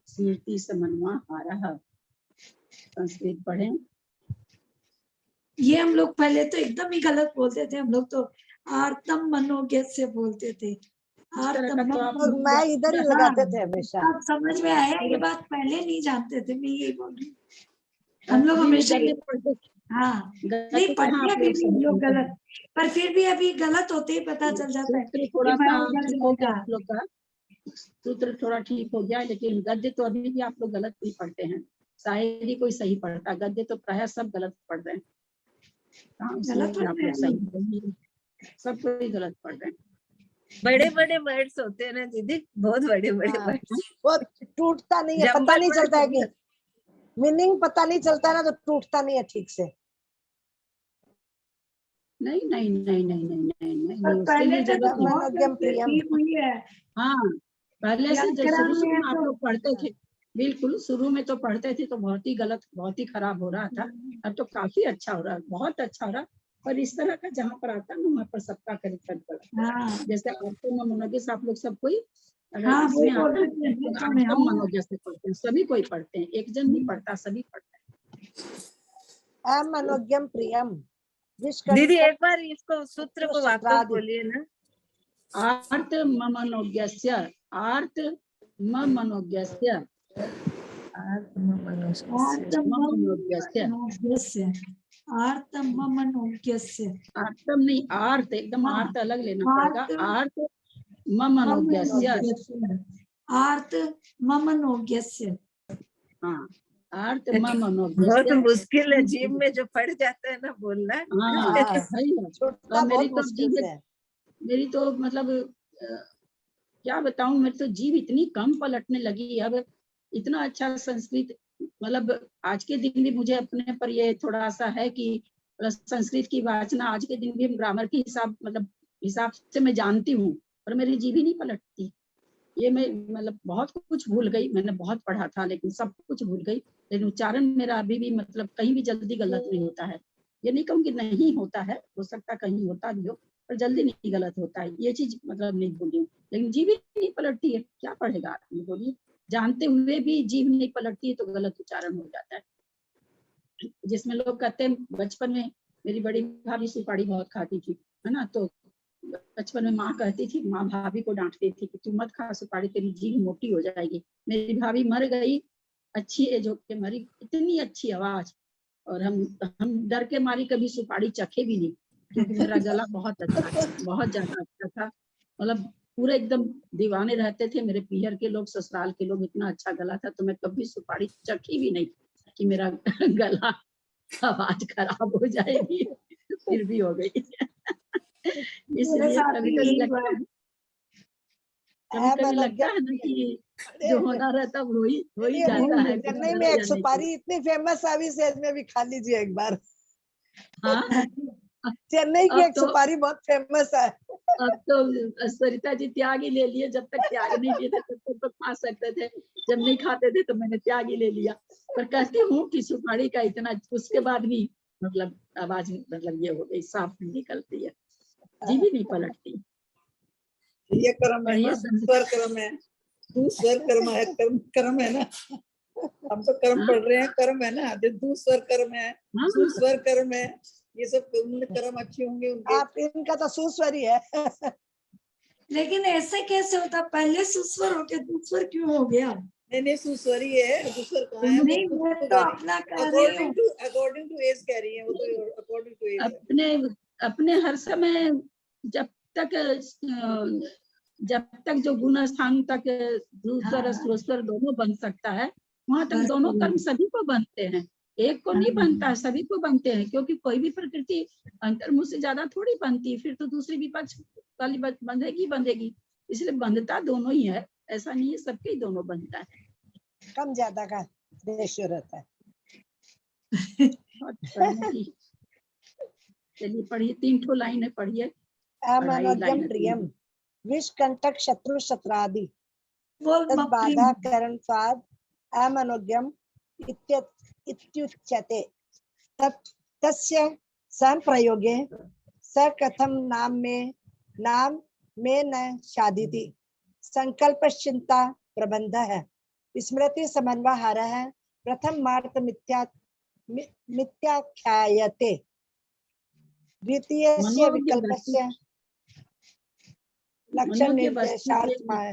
स्मृति समन्वाहारः। संस्कृत पढ़ें। ये हम लोग पहले तो एकदम ही गलत बोलते थे, हम लोग तो आर्तम मनोज्ञ से बोलते थे। आर्तम और मैं इधर ही लगाते थे हमेशा। अब समझ में आया, ये बात पहले नहीं जानते थे, मैं यही बोल रही हूँ। हम लोग हमेशा ये पढ़ते थे। हाँ नहीं पढ़ते अभी भी हम लोग गलत, पर फिर भी अभी गलत होते ही पता चल जाता है सूत्र थोड़ा कि मैं सा उधर ठीक हो गया आप लोग का, सूत्र थोड़ा ठीक हो गया, लेकिन गद्य तो अभी भी आप लोग गलत नहीं पढ़ते हैं। शायरी कोई सही पढ़ता, गद्य तो प्राय सब गलत पढ़ रहे हैं। गलत आप लोग सही, सब कोई गलत पढ़ रहे हैं। बड़े बड़े वर्ड्स होते हैं ना दीदी, बहुत बड़े बड़े वर्ड्स। वो टूटता नहीं है, पता नहीं चलता है कि मीनिंग पता नहीं चलता है ना, तो टूटता नहीं है ठीक से। नहीं नहीं नहीं नहीं नहीं नहीं नहीं, पर उसके लिए जरूरत मनोज्ञम हुई है। हाँ पहले से जब शुरू व्याकरण में में आप लोग पढ़ते थे, बिल्कुल शुरू में तो पढ़ते थे तो बहुत ही गलत, बहुत ही खराब हो रहा था। अब तो काफी अच्छा हो रहा है, बहुत अच्छा हो रहा है। पर इस तरह का जहाँ पर आता है ना, वहाँ पर सबका करेक्शन पड़ता। जैसे आपको मनोज्ञ आप लोग सब कोई अगर इसमें आता है तो हम मनोज्ञ से पढ़ते हैं, सभी कोई पढ़ते हैं, एक जन नहीं पढ़ता, सभी पढ़ते हैं। मनोज्ञम प्रियम। दीदी एक बार इसको सूत्र को वापस बोलिए ना। आर्त मनोज्ञस्य, आर्त मनोज्ञस्य, आर्तम नहीं आर्त, एकदम आर्त अलग लेना पड़ेगा। आर्त मनोज्ञस्य, आर्त मनोज्ञस्य। हाँ आर्त बहुत मनोज्ञस्य। मुश्किल है, जीव में जो पड़ जाता है ना बोलना। हाँ सही है। छूटता मेरी बहुत तो मुश्किल से है। मेरी तो मतलब क्या बताऊं, मेरी तो जीभ इतनी कम पलटने लगी अब। इतना अच्छा संस्कृत, मतलब आज के दिन भी मुझे अपने पर ये थोड़ा सा है कि संस्कृत की वाचना आज के दिन भी ग्रामर के हिसाब से मैं जानती हूँ, पर मेरी जीभ ही नहीं पलटती। ये मैं मतलब बहुत कुछ भूल गई, मैंने बहुत पढ़ा था लेकिन सब कुछ भूल गई। लेकिन उच्चारण मेरा अभी भी मतलब कहीं भी जल्दी गलत नहीं होता है। ये नहीं कहूँ कि नहीं होता है, हो सकता कहीं होता भी हो, पर जल्दी नहीं गलत होता है, ये चीज मतलब नहीं भूली हूँ। लेकिन जीभ ही नहीं पलटती है, क्या पढ़ेगा आदमी, बोलिए। जानते हुए भी जीभ नहीं पलटती है तो गलत उच्चारण हो जाता है। जिसमें लोग कहते हैं, बचपन में मेरी बड़ी भाभी सुपारी बहुत खाती थी, है ना, तो बचपन में माँ कहती थी, माँ भाभी को डांटती थी कि तू मत खा सुपारी, तेरी जीभ मोटी हो जाएगी। मेरी भाभी मर गई, अच्छी एज होके मरी, इतनी अच्छी आवाज, और हम डर के मारी कभी सुपारी चखे भी नहीं, क्योंकि मेरा गला बहुत अच्छा था, बहुत ज्यादा अच्छा था। मतलब पूरे एकदम दीवाने रहते थे मेरे पीहर के लोग, ससुराल के लोग, इतना अच्छा गला था। तो मैं कभी सुपारी चखी भी नहीं कि मेरा गला आवाज खराब हो जाएगी, फिर भी हो गई। मेरे इसलिए साथ कभी भी कभी यही लगता हुआ। है, कभी कभी लगता है ना कि जो होना रहता वो ही जाता है, कुछ चेन्नई में करे एक या नहीं करे। सुपारी इतनी फेमस है, अभी सेज में भी खा लीजिए एक बार। हाँ, चेन्नई की अब एक तो सुपारी बहुत फेमस है। अब तो सरिता जी त्याग ही ले लिए, जब तक त्याग नहीं लिए थे तब तक तो खा सकते थे, जब नहीं खाते थे तो मैंने त्याग ही ले लिया। पर कहती हूँ कि सुपारी का इतना, उसके बाद भी मतलब आवाज मतलब ये हो गई, साफ निकलती है, जी भी नहीं पलटती। ये कर्म है पढ़िए ना, स्वर कर्म है, दू स्वर कर्म है, कर्म है ना। हम तो कर्म हाँ पढ़ रहे हैं, कर्म है ना, जो दू स्वर कर्म है, हाँ, सुस्वर कर्म है, ये सब कर्म अच्छे होंगे उनके। आप इनका तो सुस्वरी है। लेकिन ऐसे कैसे होता, पहले सुस्वर होके दूसर क्यों हो गया? नहीं नहीं, सुस्वरी है, दूसर कहाँ है, नहीं, वो मैं खुद तो कह रही अपना कह रही हूँ। अकॉर्डिंग टू एज कह रही है, वो तो अकॉर्डिंग टू एज है। अपने अपने हर समय, जब तक जब तक जो गुण स्थान तक दूसर स्वर दोनों बन सकता है, वहां तक दोनों कर्म सभी को बनते हैं, एक को नहीं बनता है, सभी को बनते हैं। क्योंकि कोई भी प्रकृति अंतर्मुख से ज्यादा थोड़ी बनती है, फिर तो दूसरी विपक्ष वाली बंधेगी बंधेगी, इसलिए बंधता दोनों ही है, ऐसा नहीं है सबके ही दोनों बनता है। कम ज्यादा का रेशियो रहता है। बहुत पढ़ने की, चलिए पढ़िए, 3 ठो लाइन है, पढ़िए। अमनोद्यम लाइन प्रियम विष कंटक शत्रु शत्रादि बोल तद मप्री। बाधा करण स्वाद अमनोद्यम इत्युच्यते। तस्य संप्रयोगे स कथम नाम में न शादिति संकल्प चिंता प्रबंध है स्मृति समन्वहार है प्रथम मार्त मिथ्याख्यायते द्वितीयस्य विकल्पस्य लक्षण मनोज्ञ वस्तु निर्देशार्थमा है।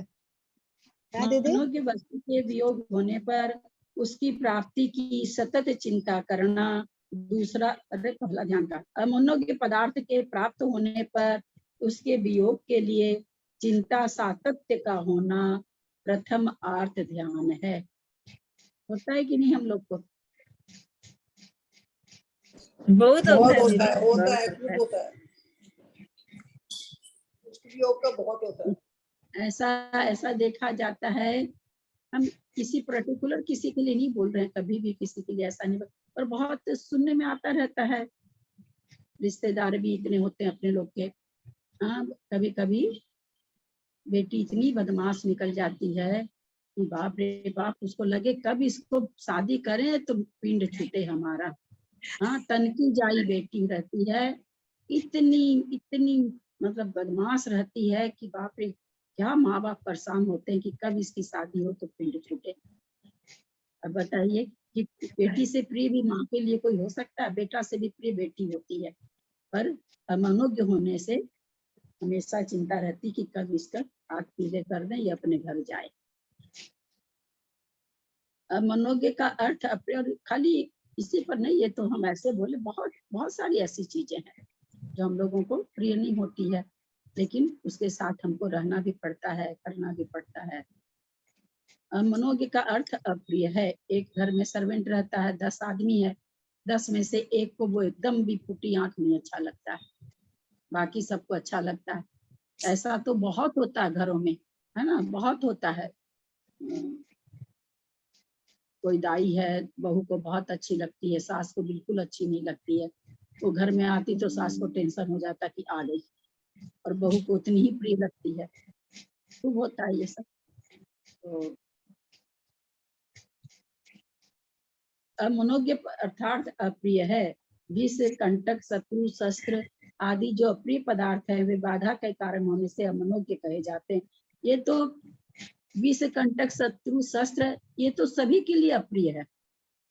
हाँ दीदी, मनोज्ञ वस्तु के वियोग होने पर उसकी प्राप्ति की सतत चिंता करना दूसरा, अरे पहला ध्यान का, अमनोज्ञ पदार्थ के प्राप्त होने पर उसके वियोग के लिए चिंता सातत्य का होना प्रथम आर्थ ध्यान है। होता है कि नहीं हम लोग को? बहुत होता बहुत है होता दीदी, है, होता बहुत है, होता खूब है। होता है, योग का बहुत होता है। ऐसा ऐसा देखा जाता है, हम किसी पर्टिकुलर किसी के लिए नहीं बोल रहे हैं, कभी भी किसी के लिए ऐसा नहीं, पर बहुत सुनने में आता रहता है, रिश्तेदार भी इतने होते हैं अपने लोग के। हाँ, कभी कभी बेटी इतनी बदमाश निकल जाती है कि बाप रे बाप, उसको लगे कब इसको शादी करें तो पिंड छूटे हमारा। हाँ, तनकी जाई बेटी रहती है, इतनी इतनी मतलब बदमाश रहती है कि बाप रे, क्या माँ बाप परेशान होते हैं कि कब इसकी शादी हो तो पिंड छूटे। अब बताइए कि बेटी से प्रिय भी माँ के लिए कोई हो सकता है? बेटा से भी प्रिय बेटी होती है, पर अमनोज्ञ होने से हमेशा चिंता रहती कि कब इसका हाथ पीले कर दें या अपने घर जाए। अमनोज्ञ का अर्थ अपने खाली इसी पर नहीं, ये तो हम ऐसे बोले, बहुत बहुत सारी ऐसी चीजें हैं जो हम लोगों को प्रिय नहीं होती है, लेकिन उसके साथ हमको रहना भी पड़ता है, करना भी पड़ता है। मनोज्ञ का अर्थ अप्रिय है। एक घर में सर्वेंट रहता है, 10 आदमी है, 10 में से एक को वो एकदम भी फूटी आंख नहीं अच्छा लगता है, बाकी सबको अच्छा लगता है। ऐसा तो बहुत होता है घरों में, है ना, बहुत होता है। कोई दाई है, बहू को बहुत अच्छी लगती है, सास को बिल्कुल अच्छी नहीं लगती है। वो घर में आती तो सास को टेंशन हो जाता कि आ गई, और बहू को उतनी ही प्रिय लगती है। खूब होता है ये सब। तो अमनोज्ञ अर्थात अप्रिय है। विष, कंटक, शत्रु, शस्त्र आदि जो अप्रिय पदार्थ है वे बाधा के कारण होने से अमनोज्ञ कहे जाते हैं। ये तो विष, कंटक, शत्रु, शस्त्र ये तो सभी के लिए अप्रिय है,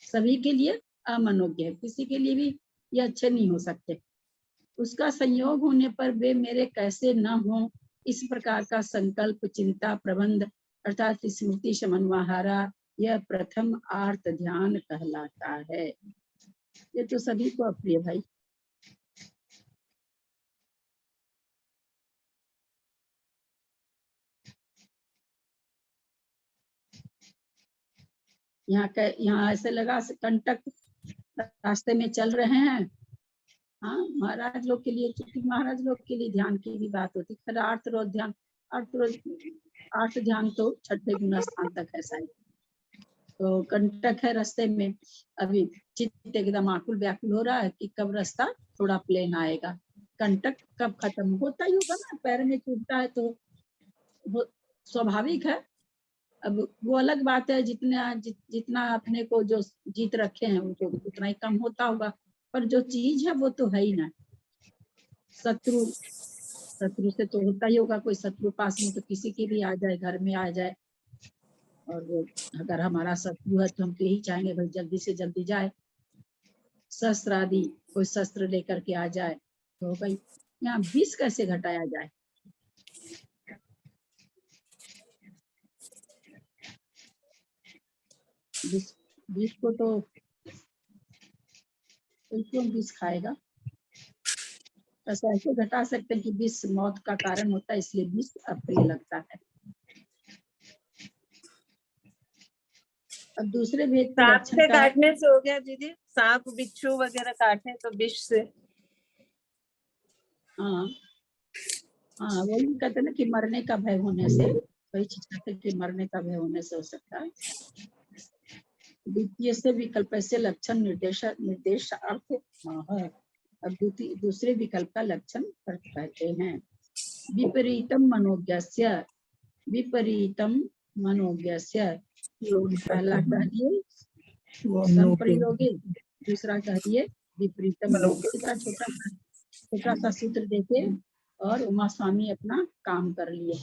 सभी के लिए अमनोज्ञ है, किसी के लिए भी ये अच्छे नहीं हो सकते। उसका संयोग होने पर वे मेरे कैसे न हो, इस प्रकार का संकल्प, चिंता, प्रबंध अर्थात स्मृति, समन्वहारा यह प्रथम आर्त ध्यान कहलाता है। ये तो सभी को अप्रिय भाई। यहाँ ऐसे लगा कंटक रास्ते में चल रहे हैं। हाँ, महाराज लोग के लिए, क्योंकि महाराज लोग के लिए ध्यान की भी बात होती है। अर्थ रोज ध्यान, अर्थ ध्यान तो छठे गुना स्थान तक है शायद। तो कंटक है रास्ते में, अभी चित्त एकदम आकुल व्याकुल हो रहा है कि कब रास्ता थोड़ा प्लेन आएगा, कंटक कब खत्म होता ही होगा ना। पैर में चुभता है तो वो स्वाभाविक है। अब वो अलग बात है, जितना अपने को जो जीत रखे हैं उनको उतना ही कम होता होगा, पर जो चीज है वो तो है ही ना। शत्रु से तो होता ही होगा, कोई शत्रु पास में तो किसी की भी आ जाए, घर में आ जाए। और वो अगर हमारा शत्रु है तो हम तो यही चाहेंगे भाई जल्दी से जल्दी जाए। शस्त्र आदि कोई शस्त्र लेकर के आ जाए तो भाई यहाँ विष कैसे घटाया जाए। विष को तो क्यों विष खाएगा, ऐसा ऐसे घटा सकते हैं कि विष मौत का कारण होता है, इसलिए विष अप्रिय लगता है। अब दूसरे भेद के सांप लक्षण से का, काटने से हो गया दीदी, सांप बिच्छू वगैरह काटे तो विष से। हाँ हाँ, वही कहते ना कि मरने का भय होने से, वही चीज कहते कि मरने का भय होने से हो सकता है। द्वितीय से विकल्प से लक्षण निर्देशार्थ है। अब दूसरे विकल्प का लक्षण कहते हैं। विपरीतम मनोज्ञस्य पहला कह दिए संप्रयोगे, दूसरा कह दिए विपरीतम मनोज्ञ। इतना छोटा सा सूत्र देके और उमा स्वामी अपना काम कर लिए,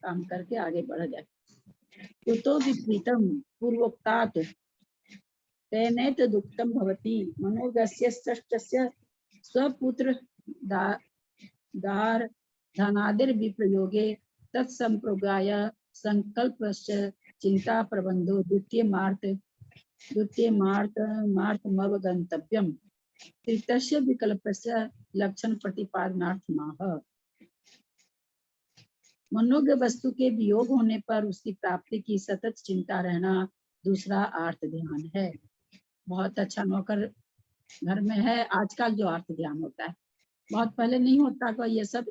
काम करके आगे बढ़ गए। तो विपरीतम पूर्वोक्तात् तेनेत दुक्तम भवति मनोज्ञस्य षष्ठस्य स्वपुत्र दार धनादिर विप्रयोगे तत्संप्रगाय संकल्पस्य चिंता प्रबंधो द्वितीय मार्थमवगंतव्यम तृतीय विकल्पस्य लक्षण प्रतिपादनार्थमाह। मनोज्ञ वस्तु के वियोग होने पर उसकी प्राप्ति की सतत चिंता रहना दूसरा आर्त ध्यान है। बहुत अच्छा नौकर घर में है, आजकल जो आर्त ध्यान होता है, बहुत पहले नहीं होता था ये सब,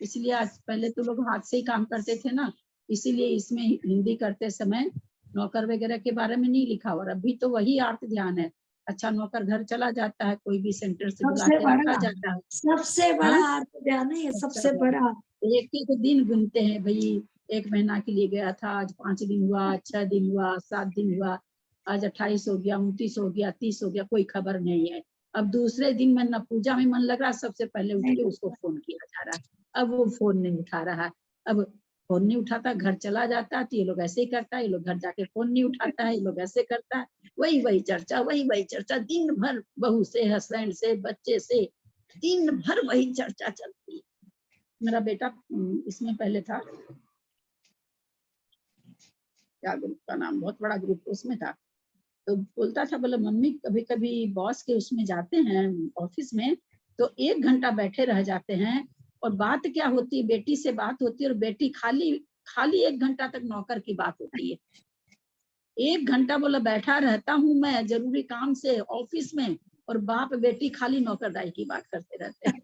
इसलिए आज पहले तो लोग हाथ से ही काम करते थे ना, इसीलिए इसमें हिंदी करते समय नौकर वगैरह के बारे में नहीं लिखा। और अभी तो वही आर्त ध्यान है। अच्छा नौकर घर चला जाता है, कोई भी सेंटर से बुला के रखा जाता है। सबसे बड़ा आर्त ध्यान है ये, सबसे बड़ा। एक एक दिन गिनते हैं भाई, 1 महीना के लिए गया था, आज 5 दिन हुआ, 6 दिन हुआ, 7 दिन हुआ, आज 28 हो गया, 29 हो गया, 30 हो गया, कोई खबर नहीं है। अब दूसरे दिन में न पूजा में मन लग रहा, सबसे पहले उठ के उसको फोन किया जा रहा है। अब वो फोन नहीं उठा रहा है, अब फोन नहीं उठाता, घर चला जाता है तो ये लोग ऐसे ही करता है, ये लोग घर जाके फोन नहीं उठाता है, ये लोग ऐसे करता है। वही चर्चा दिन भर, बहू से, हस्बैंड से, बच्चे से, दिन भर वही चर्चा चलती है। मेरा बेटा इसमें पहले था, क्या ग्रुप का नाम, बहुत बड़ा ग्रुप उसमें था, तो बोलता था, बोले मम्मी कभी कभी बॉस के उसमें जाते हैं ऑफिस में तो 1 घंटा बैठे रह जाते हैं, और बात क्या होती है, बेटी से बात होती है, और बेटी खाली 1 घंटा तक नौकर की बात होती है। 1 घंटा बोला बैठा रहता हूँ मैं जरूरी काम से ऑफिस में, और बाप बेटी खाली नौकरदाई की बात करते रहते हैं।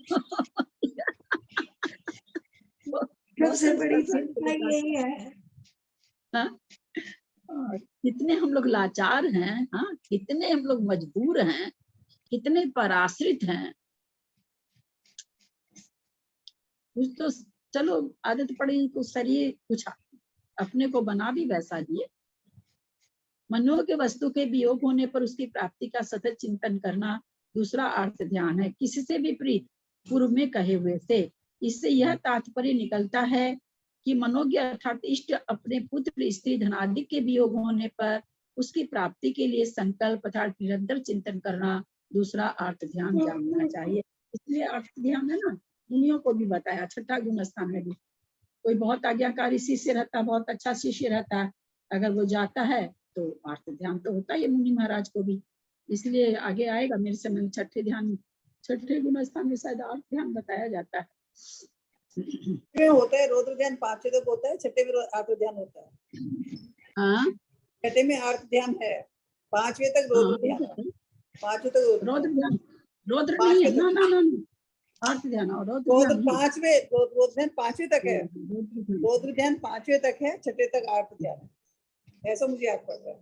सबसे बहुत बड़ी संस्कार चिंता के यही है। हाँ? कितने हम लोग लाचार हैं, हाँ, कितने हम लोग मजबूर हैं, कितने पराश्रित हैं। कुछ तो चलो आदत पड़ी, कुछ शरीर कुछ अपने को बना भी वैसा दिए। मनो के वस्तु के वियोग होने पर उसकी प्राप्ति का सतत चिंतन करना दूसरा अर्थ ध्यान है, किससे विपरीत पूर्व में कहे हुए से। इससे यह तात्पर्य निकलता है कि मनोज्ञ अर्थात इष्ट अपने पुत्र स्त्री धनादि के वियोग होने पर उसकी प्राप्ति के लिए संकल्प अर्थात निरंतर चिंतन करना दूसरा अर्थ ध्यान जानना चाहिए। इसलिए अर्थ ध्यान है ना, मुनियों को भी बताया, छठा गुण स्थान है भी। कोई बहुत आज्ञाकारी शिष्य रहता, बहुत अच्छा शिष्य रहता है, अगर वो जाता है तो अर्थ ध्यान तो होता है मुनि महाराज को भी। इसलिए आगे आएगा मेरे समय छठे गुण स्थान में शायद अर्थ ध्यान बताया जाता है। में होता है रौद्र ध्यान 5वें तक होता है, छठे में अर्थ ध्यान होता है। हाँ, छठे में अर्थ ध्यान है, 5वें तक रौद्र ध्यान है, 5वें तक रौद्र ध्यान, रौद्र नहीं है ना, ना ना अर्थ ध्यान और रौद्र रौद्र ध्यान नहीं। 5वें रौद्र ध्यान 5वें तक है, रौद्र ध्यान। रौद्र ध्यान 5वें तक है, छठे तक अर्थ ध्यान है, ऐसा मुझे याद पड़ रहा है।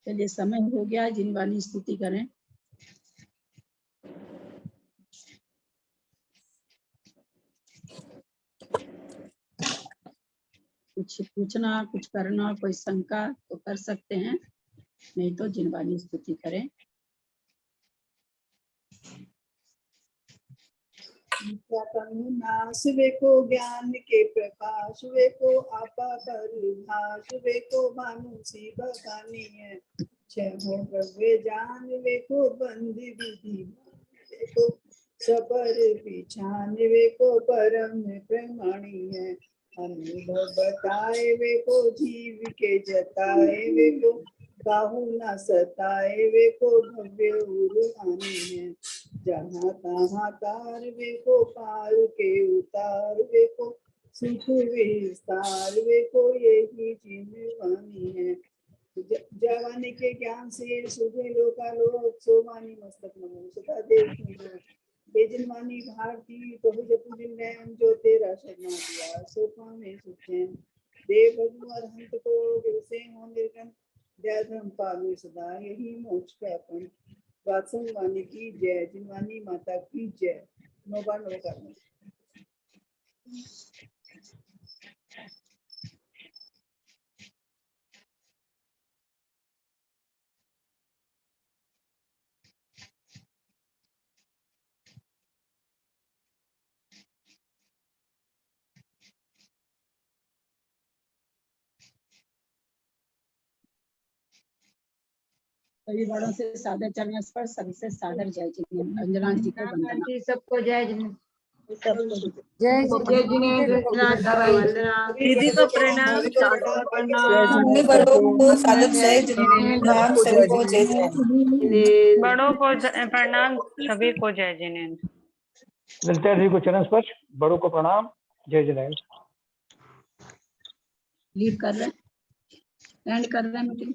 चलिए समय हो गया, जिन वाली स्तुति करें। कुछ पूछना, कुछ करना, कोई शंका तो कर सकते हैं, नहीं तो जिन वाली स्तुति करें। नाश वे को ज्ञान के प्रकाश वे को आपा कर भाष वे को भानु सी बखानी है, छह द्रव्य जान वे को बंदी विधि वे को सबर पिछान वे को परम प्रमाणी है, अनुभव बताए वे को जीव के जताए वे को काहू न सताए वे को भव्य उर्वाणी है, जहाँ तहाँ तार वे को पार के उतार वे को सुख विस्तार वे को यही जिनवानी है, जवानी के ज्ञान से सुझे लोकालोक सोमानी मस्तक नमो सदा देखी बेजनवानी भारती तो जपु दिन नैन जो तेरा शरणा दिया सोफा में सुचैन देव भगवान हंत को विरसे हो निर्गन दया धर्म पालू सदा यही मोक्ष का अपन। वात्सल्य वाणी की जय, जिनवानी माता की जय। नो बार नो करना। सभी बड़ों से सादर चरण स्पर्श, सबसे सादर जय जी। अंजना जी को वंदना। जी सबको जय जिनेंद्र। जय जय जिनेंद्र। दीदी को प्रणाम, साधु को प्रणाम, मम्मी बड़ों को सादर जय जिनेंद्र, प्रणाम सभी को जय जिनेंद्र। बड़ों को प्रणाम, सभी को जय जिनेंद्र। ललिता जी को चरण स्पर्श, बड़ों को प्रणाम, जय जिनेंद्र। लीव कर रहे हैं, एंड कर रहे हैं मीटिंग।